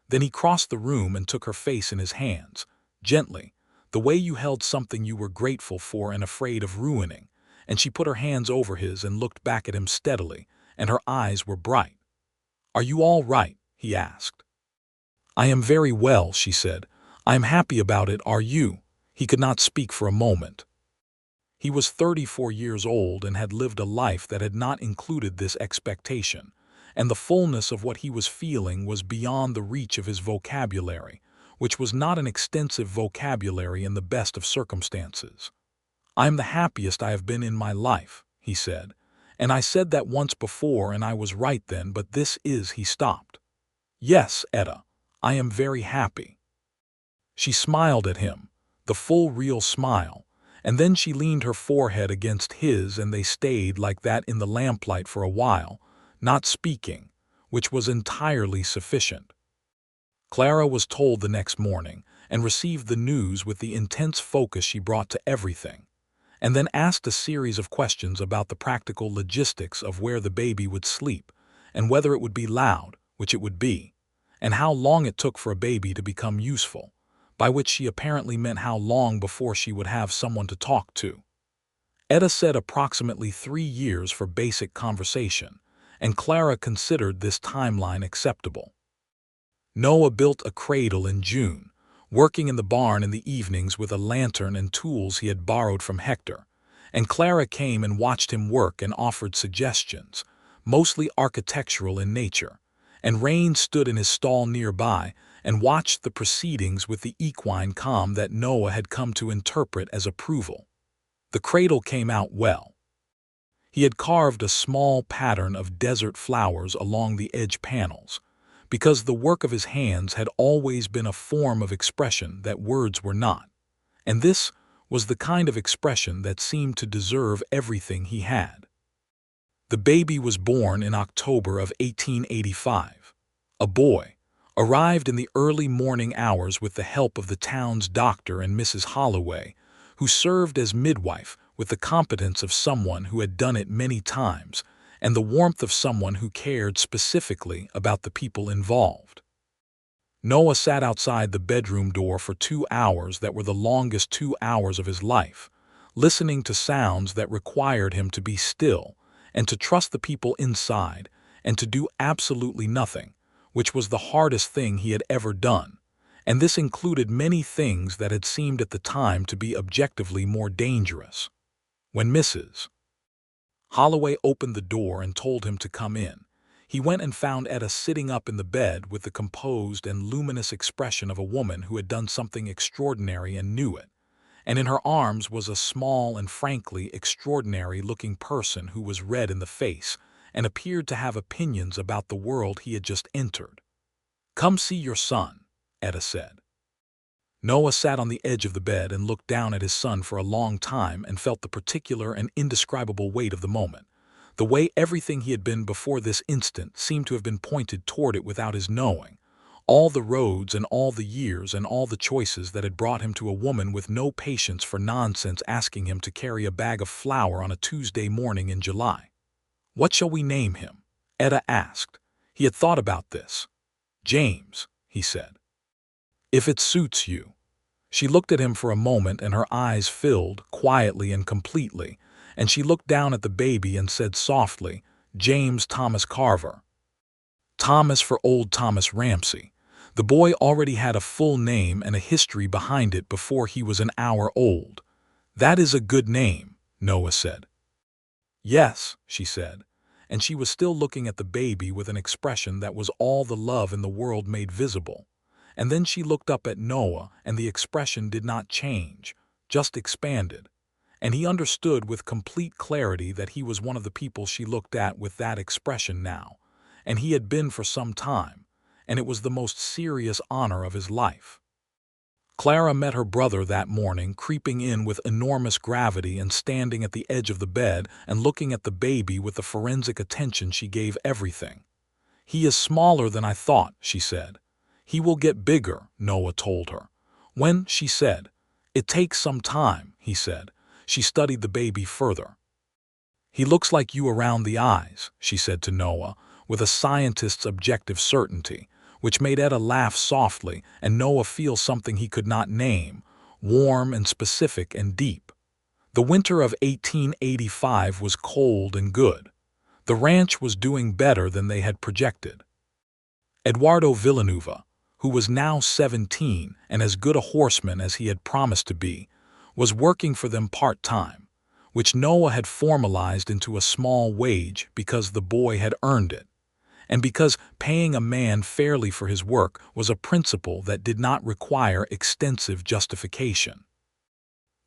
Then he crossed the room and took her face in his hands, gently, the way you held something you were grateful for and afraid of ruining, and she put her hands over his and looked back at him steadily, and her eyes were bright. "Are you all right?" he asked. "I am very well," she said. "I am happy about it, are you?" He could not speak for a moment. He was 34 years old and had lived a life that had not included this expectation, and the fullness of what he was feeling was beyond the reach of his vocabulary, which was not an extensive vocabulary in the best of circumstances. "I am the happiest I have been in my life," he said, "and I said that once before and I was right then, but this is—" He stopped. "Yes, Etta, I am very happy." She smiled at him, the full real smile, and then she leaned her forehead against his and they stayed like that in the lamplight for a while, not speaking, which was entirely sufficient. Clara was told the next morning and received the news with the intense focus she brought to everything, and then asked a series of questions about the practical logistics of where the baby would sleep, and whether it would be loud, which it would be, and how long it took for a baby to become useful, by which she apparently meant how long before she would have someone to talk to. Etta said approximately 3 years for basic conversation, and Clara considered this timeline acceptable. Noah built a cradle in June, working in the barn in the evenings with a lantern and tools he had borrowed from Hector, and Clara came and watched him work and offered suggestions, mostly architectural in nature, and Rain stood in his stall nearby and watched the proceedings with the equine calm that Noah had come to interpret as approval. The cradle came out well. He had carved a small pattern of desert flowers along the edge panels, because the work of his hands had always been a form of expression that words were not, and this was the kind of expression that seemed to deserve everything he had. The baby was born in October of 1885. A boy, arrived in the early morning hours with the help of the town's doctor and Mrs. Holloway, who served as midwife with the competence of someone who had done it many times, and the warmth of someone who cared specifically about the people involved. Noah sat outside the bedroom door for 2 hours that were the longest 2 hours of his life, listening to sounds that required him to be still and to trust the people inside and to do absolutely nothing, which was the hardest thing he had ever done, and this included many things that had seemed at the time to be objectively more dangerous. When Mrs. Holloway opened the door and told him to come in, he went and found Etta sitting up in the bed with the composed and luminous expression of a woman who had done something extraordinary and knew it, and in her arms was a small and frankly extraordinary-looking person who was red in the face and appeared to have opinions about the world he had just entered. "Come see your son," Etta said. Noah sat on the edge of the bed and looked down at his son for a long time and felt the particular and indescribable weight of the moment. The way everything he had been before this instant seemed to have been pointed toward it without his knowing. All the roads and all the years and all the choices that had brought him to a woman with no patience for nonsense asking him to carry a bag of flour on a Tuesday morning in July. "What shall we name him?" Etta asked. He had thought about this. "James," he said. "If it suits you." She looked at him for a moment and her eyes filled, quietly and completely, and she looked down at the baby and said softly, "James Thomas Carver." Thomas for old Thomas Ramsey. The boy already had a full name and a history behind it before he was an hour old. "That is a good name," Noah said. "Yes," she said, and she was still looking at the baby with an expression that was all the love in the world made visible. And then she looked up at Noah, and the expression did not change, just expanded. And he understood with complete clarity that he was one of the people she looked at with that expression now, and he had been for some time, and it was the most serious honor of his life. Clara met her brother that morning, creeping in with enormous gravity and standing at the edge of the bed and looking at the baby with the forensic attention she gave everything. "He is smaller than I thought," she said. "He will get bigger," Noah told her. When she said, "It takes some time," he said, she studied the baby further. "He looks like you around the eyes," she said to Noah, with a scientist's objective certainty, which made Etta laugh softly and Noah feel something he could not name, warm and specific and deep. The winter of 1885 was cold and good. The ranch was doing better than they had projected. Eduardo Villanueva, who was now 17 and as good a horseman as he had promised to be, was working for them part-time, which Noah had formalized into a small wage because the boy had earned it, and because paying a man fairly for his work was a principle that did not require extensive justification.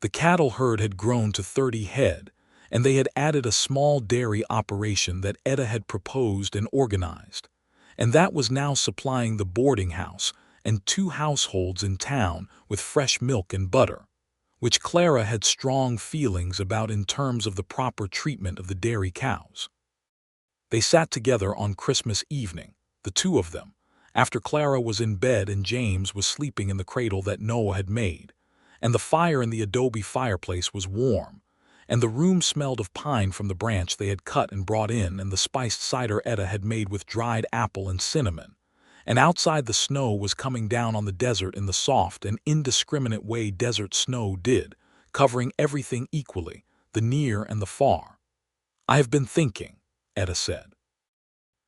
The cattle herd had grown to 30 head, and they had added a small dairy operation that Etta had proposed and organized, and that was now supplying the boarding house and 2 households in town with fresh milk and butter, which Clara had strong feelings about in terms of the proper treatment of the dairy cows. They sat together on Christmas evening, the two of them, after Clara was in bed and James was sleeping in the cradle that Noah had made, and the fire in the adobe fireplace was warm, and the room smelled of pine from the branch they had cut and brought in, and the spiced cider Etta had made with dried apple and cinnamon, and outside the snow was coming down on the desert in the soft and indiscriminate way desert snow did, covering everything equally, the near and the far. "I have been thinking," Etta said.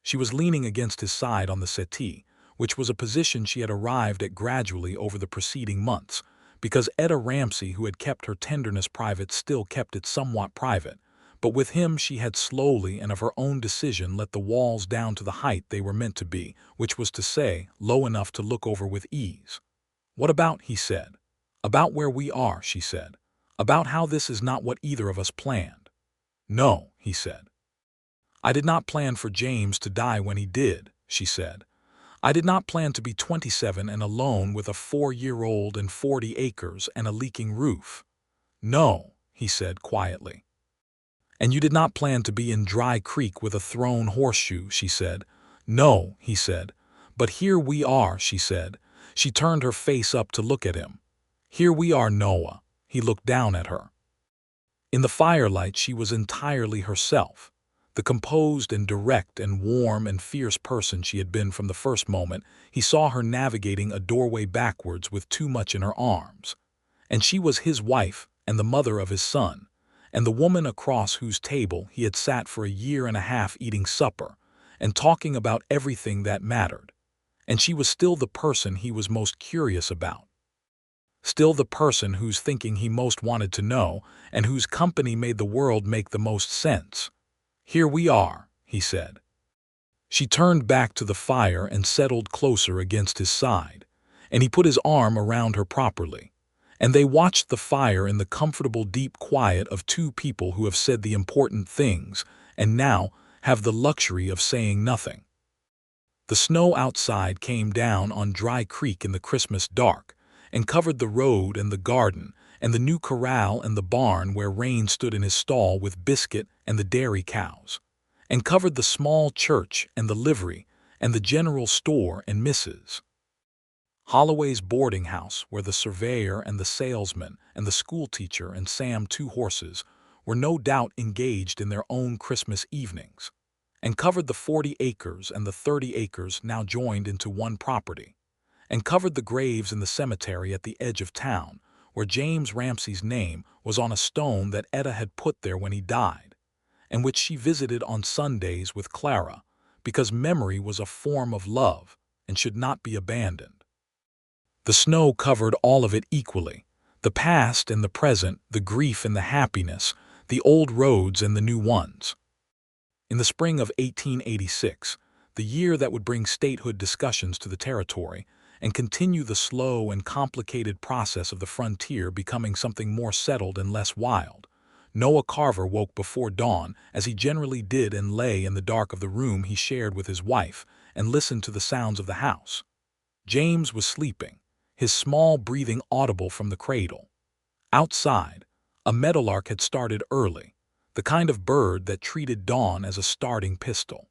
She was leaning against his side on the settee, which was a position she had arrived at gradually over the preceding months, because Etta Ramsey, who had kept her tenderness private, still kept it somewhat private, but with him she had slowly and of her own decision let the walls down to the height they were meant to be, which was to say, low enough to look over with ease. "What about," he said. "About where we are," she said. "About how this is not what either of us planned." "No," he said. "I did not plan for James to die when he did," she said. "I did not plan to be 27 and alone with a 4-year-old and 40 acres and a leaking roof." "No," he said quietly. "And you did not plan to be in Dry Creek with a thrown horseshoe," she said. "No," he said. "But here we are," she said. She turned her face up to look at him. "Here we are, Noah." He looked down at her. In the firelight she was entirely herself, the composed and direct and warm and fierce person she had been from the first moment he saw her navigating a doorway backwards with too much in her arms. And she was his wife and the mother of his son, and the woman across whose table he had sat for a year and a half eating supper and talking about everything that mattered. And she was still the person he was most curious about. Still the person whose thinking he most wanted to know and whose company made the world make the most sense. "Here we are," he said. She turned back to the fire and settled closer against his side, and he put his arm around her properly, and they watched the fire in the comfortable deep quiet of two people who have said the important things and now have the luxury of saying nothing. The snow outside came down on Dry Creek in the Christmas dark and covered the road and the garden and the new corral and the barn where Rain stood in his stall with Biscuit and the dairy cows, and covered the small church and the livery and the general store and Mrs. Holloway's boarding house where the surveyor and the salesman and the schoolteacher and Sam 2 horses were no doubt engaged in their own Christmas evenings, and covered the 40 acres and the 30 acres now joined into one property, and covered the graves in the cemetery at the edge of town, where James Ramsey's name was on a stone that Etta had put there when he died, and which she visited on Sundays with Clara, because memory was a form of love and should not be abandoned. The snow covered all of it equally, the past and the present, the grief and the happiness, the old roads and the new ones. In the spring of 1886, the year that would bring statehood discussions to the territory, and continue the slow and complicated process of the frontier becoming something more settled and less wild, Noah Carver woke before dawn, as he generally did, and lay in the dark of the room he shared with his wife, and listened to the sounds of the house. James was sleeping, his small breathing audible from the cradle. Outside, a meadowlark had started early, the kind of bird that treated dawn as a starting pistol.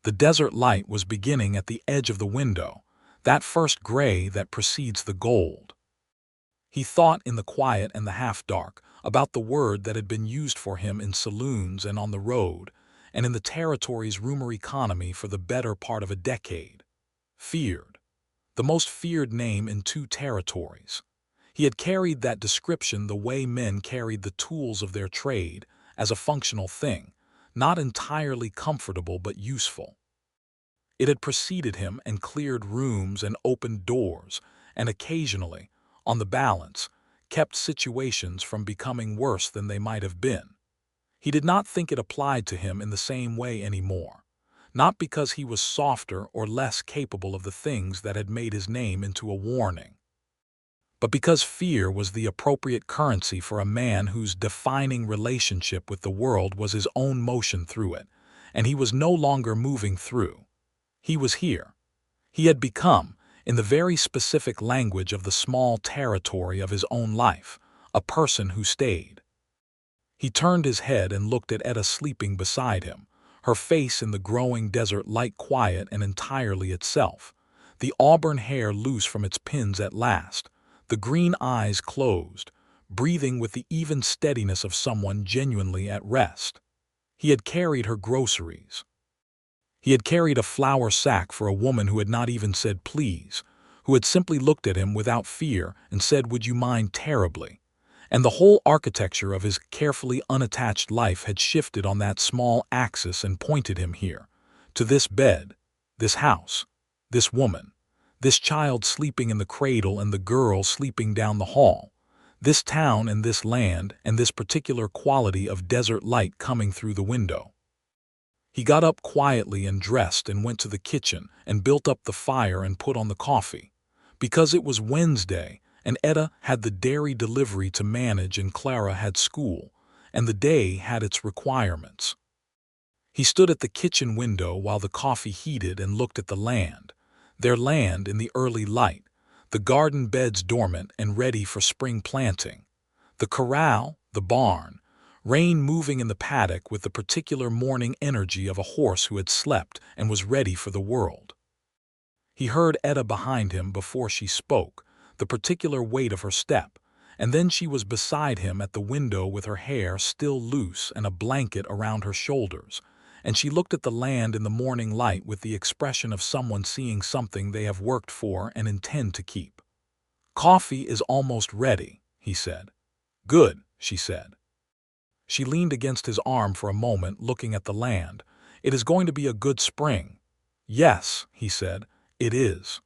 The desert light was beginning at the edge of the window, that first gray that precedes the gold. He thought in the quiet and the half-dark about the word that had been used for him in saloons and on the road and in the territory's rumor economy for the better part of a decade. Feared. The most feared name in 2 territories. He had carried that description the way men carried the tools of their trade, as a functional thing, not entirely comfortable but useful. It had preceded him and cleared rooms and opened doors, and occasionally, on the balance, kept situations from becoming worse than they might have been. He did not think it applied to him in the same way anymore, not because he was softer or less capable of the things that had made his name into a warning, but because fear was the appropriate currency for a man whose defining relationship with the world was his own motion through it, and he was no longer moving through. He was here. He had become, in the very specific language of the small territory of his own life, a person who stayed. He turned his head and looked at Etta sleeping beside him, her face in the growing desert light quiet and entirely itself, the auburn hair loose from its pins at last, the green eyes closed, breathing with the even steadiness of someone genuinely at rest. He had carried her groceries. He had carried a flour sack for a woman who had not even said please, who had simply looked at him without fear and said, "Would you mind terribly?" And the whole architecture of his carefully unattached life had shifted on that small axis and pointed him here, to this bed, this house, this woman, this child sleeping in the cradle and the girl sleeping down the hall, this town and this land and this particular quality of desert light coming through the window. He got up quietly and dressed and went to the kitchen and built up the fire and put on the coffee. Because it was Wednesday, and Etta had the dairy delivery to manage and Clara had school, and the day had its requirements. He stood at the kitchen window while the coffee heated and looked at the land, their land in the early light, the garden beds dormant and ready for spring planting, the corral, the barn, rain moving in the paddock with the particular morning energy of a horse who had slept and was ready for the world. He heard Etta behind him before she spoke, the particular weight of her step, and then she was beside him at the window with her hair still loose and a blanket around her shoulders, and she looked at the land in the morning light with the expression of someone seeing something they have worked for and intend to keep. "Coffee is almost ready," he said. "Good," she said. She leaned against his arm for a moment, looking at the land. "It is going to be a good spring." "Yes," he said, "it is."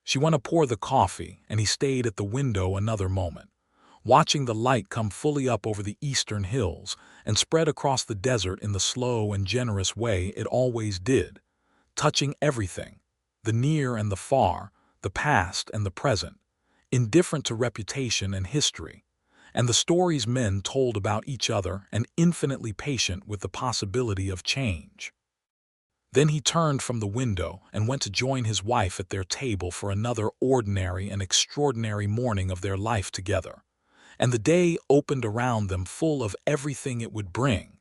She went to pour the coffee, and he stayed at the window another moment, watching the light come fully up over the eastern hills and spread across the desert in the slow and generous way it always did, touching everything, the near and the far, the past and the present, indifferent to reputation and history, and the stories men told about each other and infinitely patient with the possibility of change. Then he turned from the window and went to join his wife at their table for another ordinary and extraordinary morning of their life together. And the day opened around them full of everything it would bring,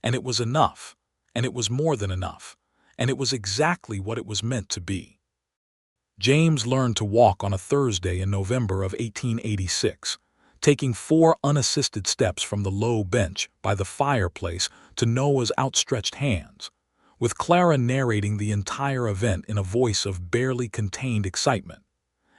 and it was enough, and it was more than enough, and it was exactly what it was meant to be. James learned to walk on a Thursday in November of 1886, taking 4 unassisted steps from the low bench by the fireplace to Noah's outstretched hands, with Clara narrating the entire event in a voice of barely contained excitement,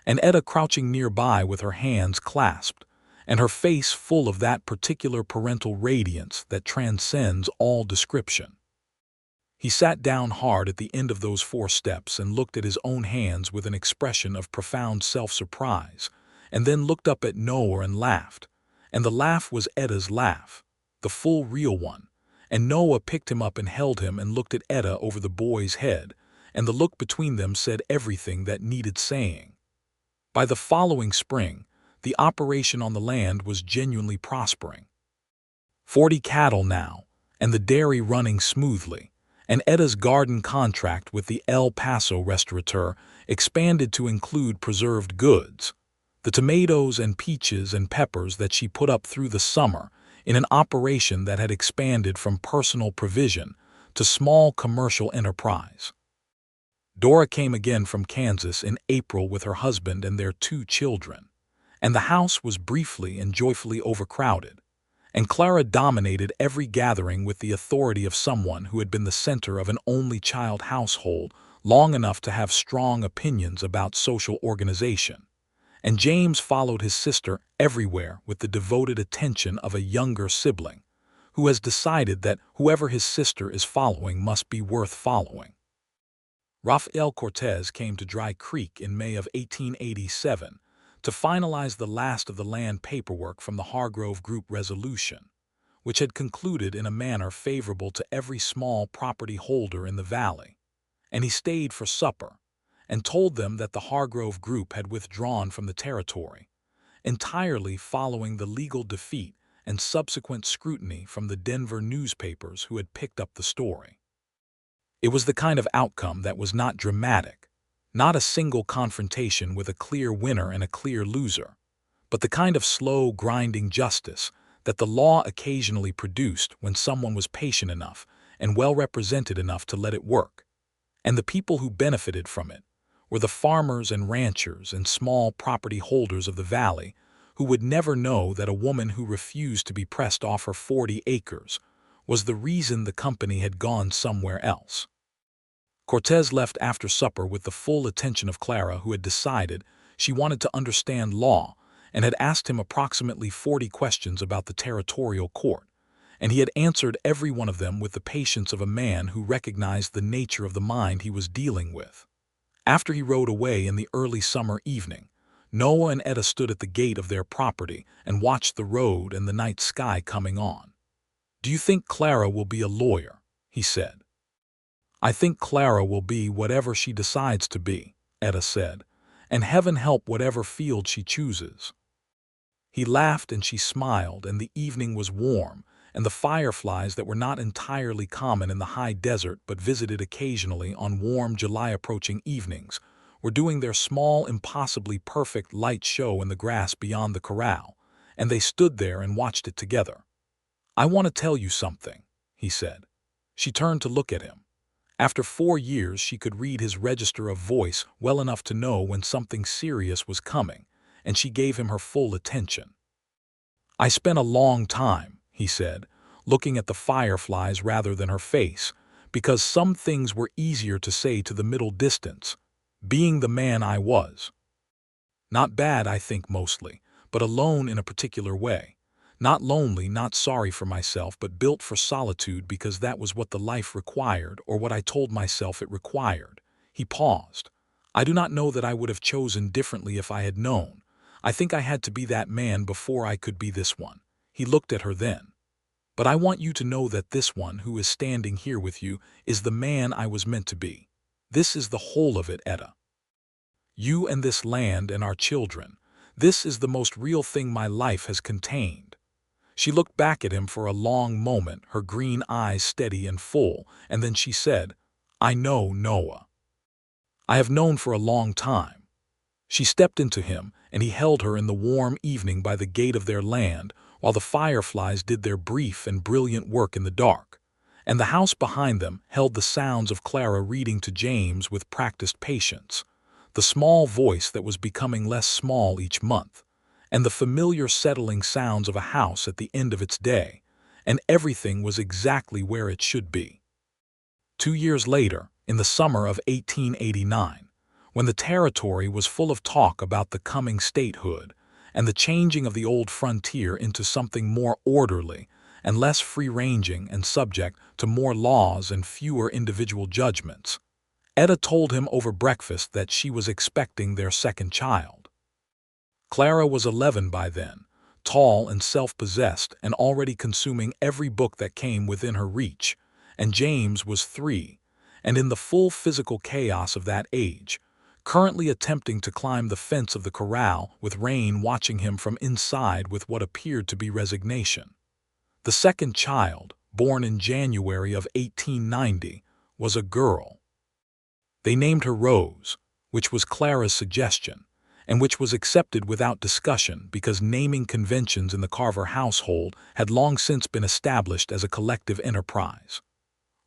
and Etta crouching nearby with her hands clasped, and her face full of that particular parental radiance that transcends all description. He sat down hard at the end of those 4 steps and looked at his own hands with an expression of profound self-surprise, and then looked up at Noah and laughed, and the laugh was Etta's laugh, the full real one, and Noah picked him up and held him and looked at Etta over the boy's head, and the look between them said everything that needed saying. By the following spring, the operation on the land was genuinely prospering. 40 cattle now, and the dairy running smoothly, and Etta's garden contract with the El Paso restaurateur expanded to include preserved goods, the tomatoes and peaches and peppers that she put up through the summer in an operation that had expanded from personal provision to small commercial enterprise. Dora came again from Kansas in April with her husband and their 2 children, and the house was briefly and joyfully overcrowded, and Clara dominated every gathering with the authority of someone who had been the center of an only-child household long enough to have strong opinions about social organization. And James followed his sister everywhere with the devoted attention of a younger sibling, who has decided that whoever his sister is following must be worth following. Rafael Cortez came to Dry Creek in May of 1887 to finalize the last of the land paperwork from the Hargrove Group resolution, which had concluded in a manner favorable to every small property holder in the valley, and he stayed for supper and told them that the Hargrove Group had withdrawn from the territory, entirely following the legal defeat and subsequent scrutiny from the Denver newspapers who had picked up the story. It was the kind of outcome that was not dramatic, Not a single confrontation with a clear winner and a clear loser, but the kind of slow, grinding justice that the law occasionally produced when someone was patient enough and well represented enough to let it work. And the people who benefited from it were the farmers and ranchers and small property holders of the valley who would never know that a woman who refused to be pressed off her 40 acres was the reason the company had gone somewhere else. Cortez left after supper with the full attention of Clara, who had decided she wanted to understand law and had asked him approximately 40 questions about the territorial court, and he had answered every one of them with the patience of a man who recognized the nature of the mind he was dealing with. After he rode away in the early summer evening, Noah and Etta stood at the gate of their property and watched the road and the night sky coming on. "Do you think Clara will be a lawyer?" he said. "I think Clara will be whatever she decides to be," Etta said, "and heaven help whatever field she chooses." He laughed and she smiled, and the evening was warm, and the fireflies that were not entirely common in the high desert but visited occasionally on warm July-approaching evenings were doing their small, impossibly perfect light show in the grass beyond the corral, and they stood there and watched it together. "I want to tell you something," he said. She turned to look at him. After 4 years, she could read his register of voice well enough to know when something serious was coming, and she gave him her full attention. "I spent a long time," he said, looking at the fireflies rather than her face, because some things were easier to say to the middle distance, being the man I was. Not bad, I think, mostly, but alone in a particular way. Not lonely, not sorry for myself, but built for solitude because that was what the life required, or what I told myself it required." He paused. "I do not know that I would have chosen differently if I had known. I think I had to be that man before I could be this one." He looked at her then. "But I want you to know that this one who is standing here with you is the man I was meant to be. This is the whole of it, Etta. You and this land and our children. This is the most real thing my life has contained." She looked back at him for a long moment, her green eyes steady and full, and then she said, "I know, Noah. I have known for a long time." She stepped into him, and he held her in the warm evening by the gate of their land, while the fireflies did their brief and brilliant work in the dark, and the house behind them held the sounds of Clara reading to James with practiced patience, the small voice that was becoming less small each month, and the familiar settling sounds of a house at the end of its day, and everything was exactly where it should be. 2 years later, in the summer of 1889, when the territory was full of talk about the coming statehood and the changing of the old frontier into something more orderly and less free-ranging and subject to more laws and fewer individual judgments, Etta told him over breakfast that she was expecting their second child. Clara was 11 by then, tall and self-possessed and already consuming every book that came within her reach, and James was 3, and in the full physical chaos of that age, currently attempting to climb the fence of the corral with Rain watching him from inside with what appeared to be resignation. The second child, born in January of 1890, was a girl. They named her Rose, which was Clara's suggestion, and which was accepted without discussion because naming conventions in the Carver household had long since been established as a collective enterprise.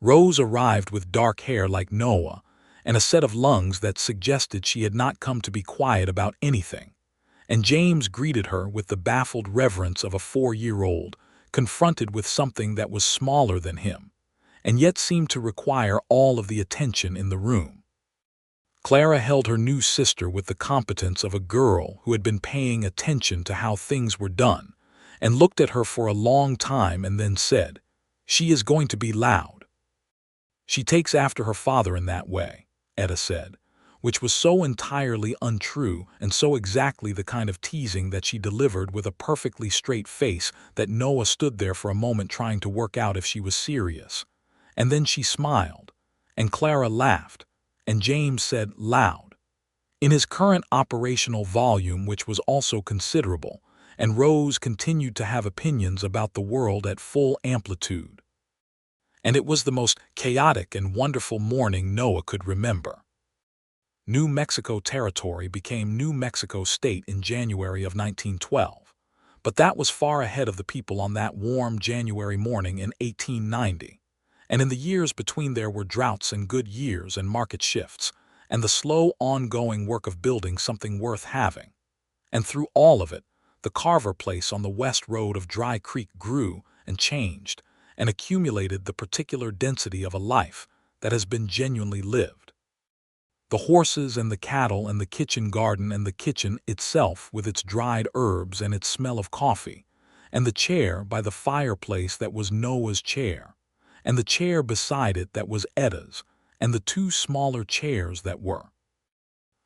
Rose arrived with dark hair like Noah, and a set of lungs that suggested she had not come to be quiet about anything, and James greeted her with the baffled reverence of a 4-year-old confronted with something that was smaller than him, and yet seemed to require all of the attention in the room. Clara held her new sister with the competence of a girl who had been paying attention to how things were done, and looked at her for a long time and then said, "She is going to be loud." "She takes after her father in that way," Etta said, which was so entirely untrue and so exactly the kind of teasing that she delivered with a perfectly straight face that Noah stood there for a moment trying to work out if she was serious. And then she smiled, and Clara laughed, and James said loud, in his current operational volume, which was also considerable, and Rose continued to have opinions about the world at full amplitude. And it was the most chaotic and wonderful morning Noah could remember. New Mexico Territory became New Mexico State in January of 1912, but that was far ahead of the people on that warm January morning in 1890. And in the years between there were droughts and good years and market shifts, and the slow ongoing work of building something worth having. And through all of it, the Carver place on the west road of Dry Creek grew and changed and accumulated the particular density of a life that has been genuinely lived. The horses and the cattle and the kitchen garden and the kitchen itself with its dried herbs and its smell of coffee, and the chair by the fireplace that was Noah's chair, and the chair beside it that was Etta's, and the two smaller chairs that were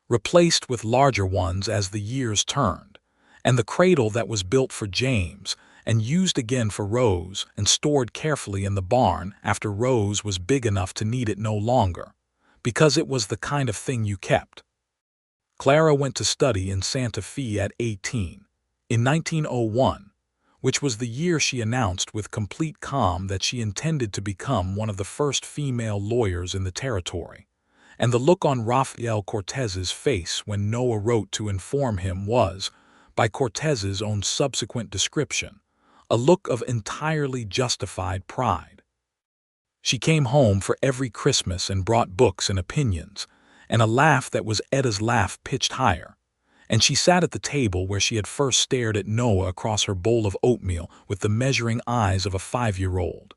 replaced with larger ones as the years turned, and the cradle that was built for James and used again for Rose and stored carefully in the barn after Rose was big enough to need it no longer, because it was the kind of thing you kept. Clara went to study in Santa Fe at 18, in 1901, which was the year she announced with complete calm that she intended to become one of the first female lawyers in the territory. And the look on Rafael Cortez's face when Noah wrote to inform him was, by Cortez's own subsequent description, a look of entirely justified pride. She came home for every Christmas and brought books and opinions, and a laugh that was Etta's laugh pitched higher. And she sat at the table where she had first stared at Noah across her bowl of oatmeal with the measuring eyes of a 5-year-old.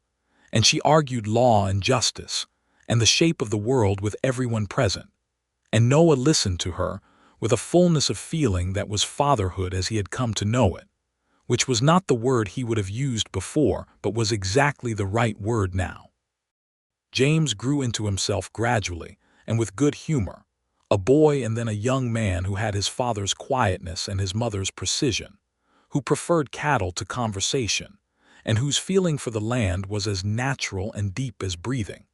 And she argued law and justice, and the shape of the world with everyone present. And Noah listened to her with a fullness of feeling that was fatherhood as he had come to know it, which was not the word he would have used before, but was exactly the right word now. James grew into himself gradually and with good humor, a boy and then a young man who had his father's quietness and his mother's precision, who preferred cattle to conversation, and whose feeling for the land was as natural and deep as breathing,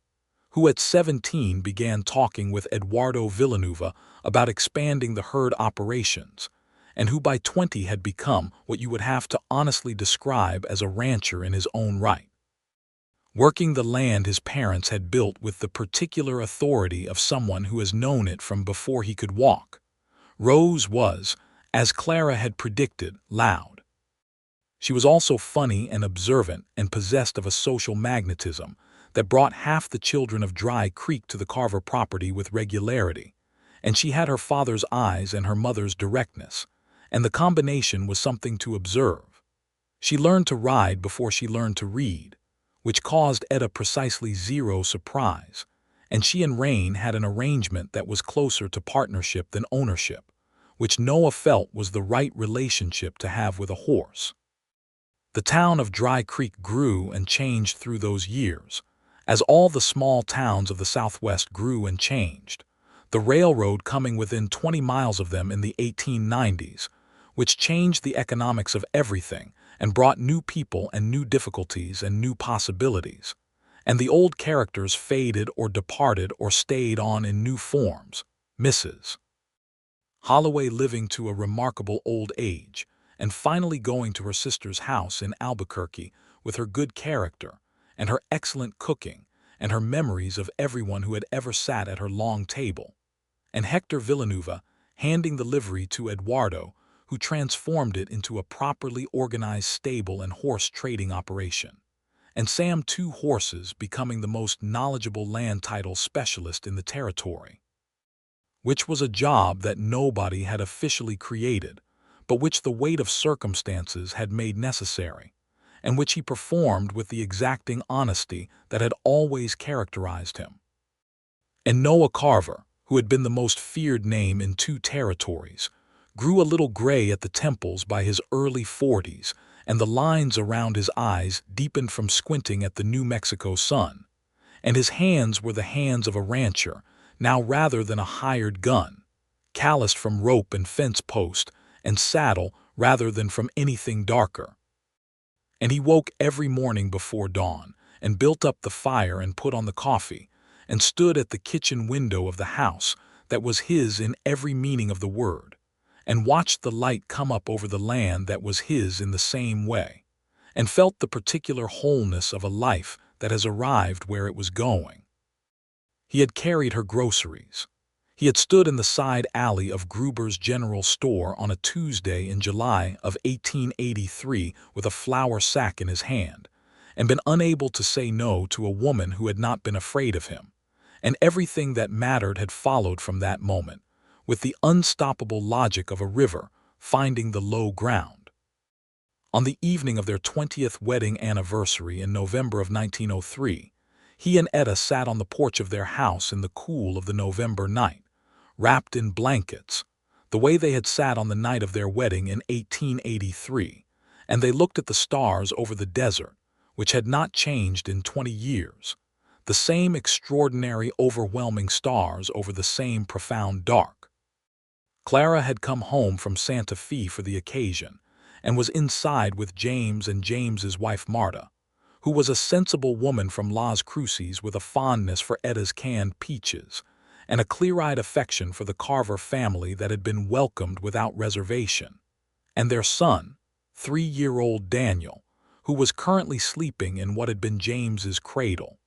who at 17 began talking with Eduardo Villanueva about expanding the herd operations, and who by 20 had become what you would have to honestly describe as a rancher in his own right, working the land his parents had built with the particular authority of someone who has known it from before he could walk. Rose was, as Clara had predicted, loud. She was also funny and observant and possessed of a social magnetism that brought half the children of Dry Creek to the Carver property with regularity, and she had her father's eyes and her mother's directness, and the combination was something to observe. She learned to ride before she learned to read, which caused Etta precisely zero surprise, and she and Rain had an arrangement that was closer to partnership than ownership, which Noah felt was the right relationship to have with a horse. The town of Dry Creek grew and changed through those years, as all the small towns of the Southwest grew and changed, the railroad coming within 20 miles of them in the 1890s, which changed the economics of everything and brought new people and new difficulties and new possibilities, and the old characters faded or departed or stayed on in new forms. Mrs. Holloway living to a remarkable old age, and finally going to her sister's house in Albuquerque with her good character, and her excellent cooking, and her memories of everyone who had ever sat at her long table, and Hector Villanueva handing the livery to Eduardo, who transformed it into a properly organized stable and horse trading operation, and Sam 2 horses becoming the most knowledgeable land title specialist in the territory, which was a job that nobody had officially created, but which the weight of circumstances had made necessary, and which he performed with the exacting honesty that had always characterized him. And Noah Carver, who had been the most feared name in 2 territories, grew a little gray at the temples by his early 40s, and the lines around his eyes deepened from squinting at the New Mexico sun, and his hands were the hands of a rancher, now rather than a hired gun, calloused from rope and fence post and saddle rather than from anything darker. And he woke every morning before dawn, and built up the fire and put on the coffee, and stood at the kitchen window of the house that was his in every meaning of the word, and watched the light come up over the land that was his in the same way, and felt the particular wholeness of a life that has arrived where it was going. He had carried her groceries. He had stood in the side alley of Gruber's General Store on a Tuesday in July of 1883 with a flour sack in his hand, and been unable to say no to a woman who had not been afraid of him. And everything that mattered had followed from that moment, with the unstoppable logic of a river finding the low ground. On the evening of their 20th wedding anniversary in November of 1903, he and Etta sat on the porch of their house in the cool of the November night, wrapped in blankets, the way they had sat on the night of their wedding in 1883, and they looked at the stars over the desert, which had not changed in 20 years, the same extraordinary, overwhelming stars over the same profound dark. Clara had come home from Santa Fe for the occasion, and was inside with James and James's wife Marta, who was a sensible woman from Las Cruces with a fondness for Etta's canned peaches, and a clear-eyed affection for the Carver family that had been welcomed without reservation, and their son, 3-year-old Daniel, who was currently sleeping in what had been James's cradle,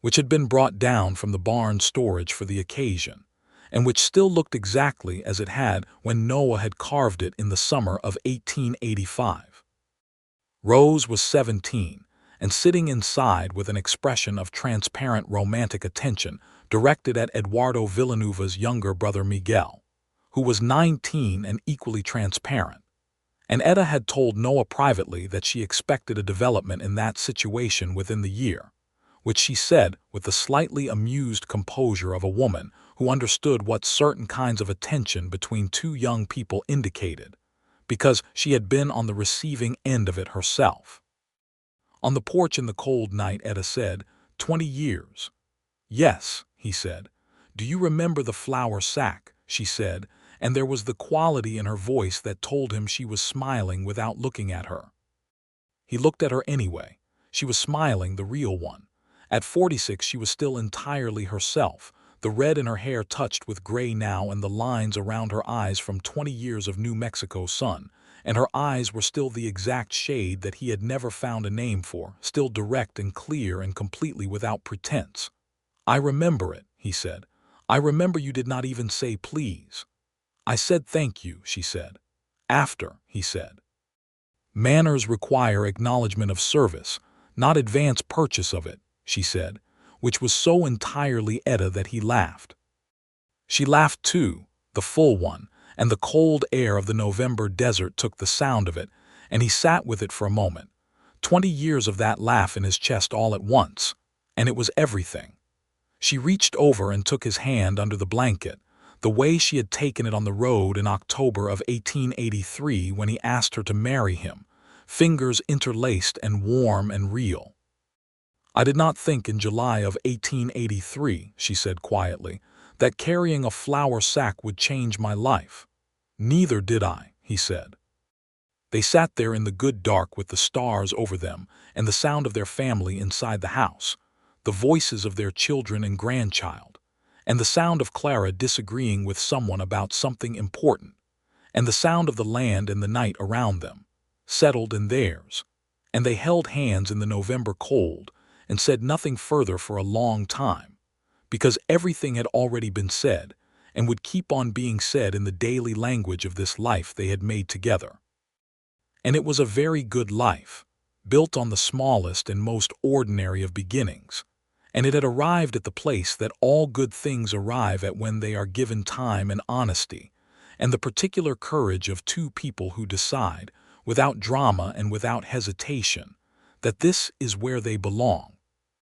which had been brought down from the barn storage for the occasion, and which still looked exactly as it had when Noah had carved it in the summer of 1885. Rose was 17, and sitting inside with an expression of transparent romantic attention directed at Eduardo Villanueva's younger brother Miguel, who was 19 and equally transparent. And Etta had told Noah privately that she expected a development in that situation within the year, which she said with the slightly amused composure of a woman who understood what certain kinds of attention between two young people indicated, because she had been on the receiving end of it herself. On the porch in the cold night, Etta said, 20 years. Yes, he said. Do you remember the flour sack? She said, and there was the quality in her voice that told him she was smiling without looking at her. He looked at her anyway. She was smiling, the real one. At 46 she was still entirely herself, the red in her hair touched with gray now and the lines around her eyes from 20 years of New Mexico sun, and her eyes were still the exact shade that he had never found a name for, still direct and clear and completely without pretense. I remember it, he said. I remember you did not even say please. I said thank you, she said. After, he said. Manners require acknowledgement of service, not advance purchase of it, she said, which was so entirely Etta that he laughed. She laughed too, the full one, and the cold air of the November desert took the sound of it, and he sat with it for a moment. 20 years of that laugh in his chest all at once, and it was everything. She reached over and took his hand under the blanket, the way she had taken it on the road in October of 1883 when he asked her to marry him, fingers interlaced and warm and real. I did not think in July of 1883, she said quietly, that carrying a flour sack would change my life. Neither did I, he said. They sat there in the good dark with the stars over them and the sound of their family inside the house, the voices of their children and grandchild, and the sound of Clara disagreeing with someone about something important, and the sound of the land and the night around them, settled in theirs, and they held hands in the November cold and said nothing further for a long time, because everything had already been said and would keep on being said in the daily language of this life they had made together. And it was a very good life, built on the smallest and most ordinary of beginnings, and it had arrived at the place that all good things arrive at when they are given time and honesty, and the particular courage of two people who decide, without drama and without hesitation, that this is where they belong.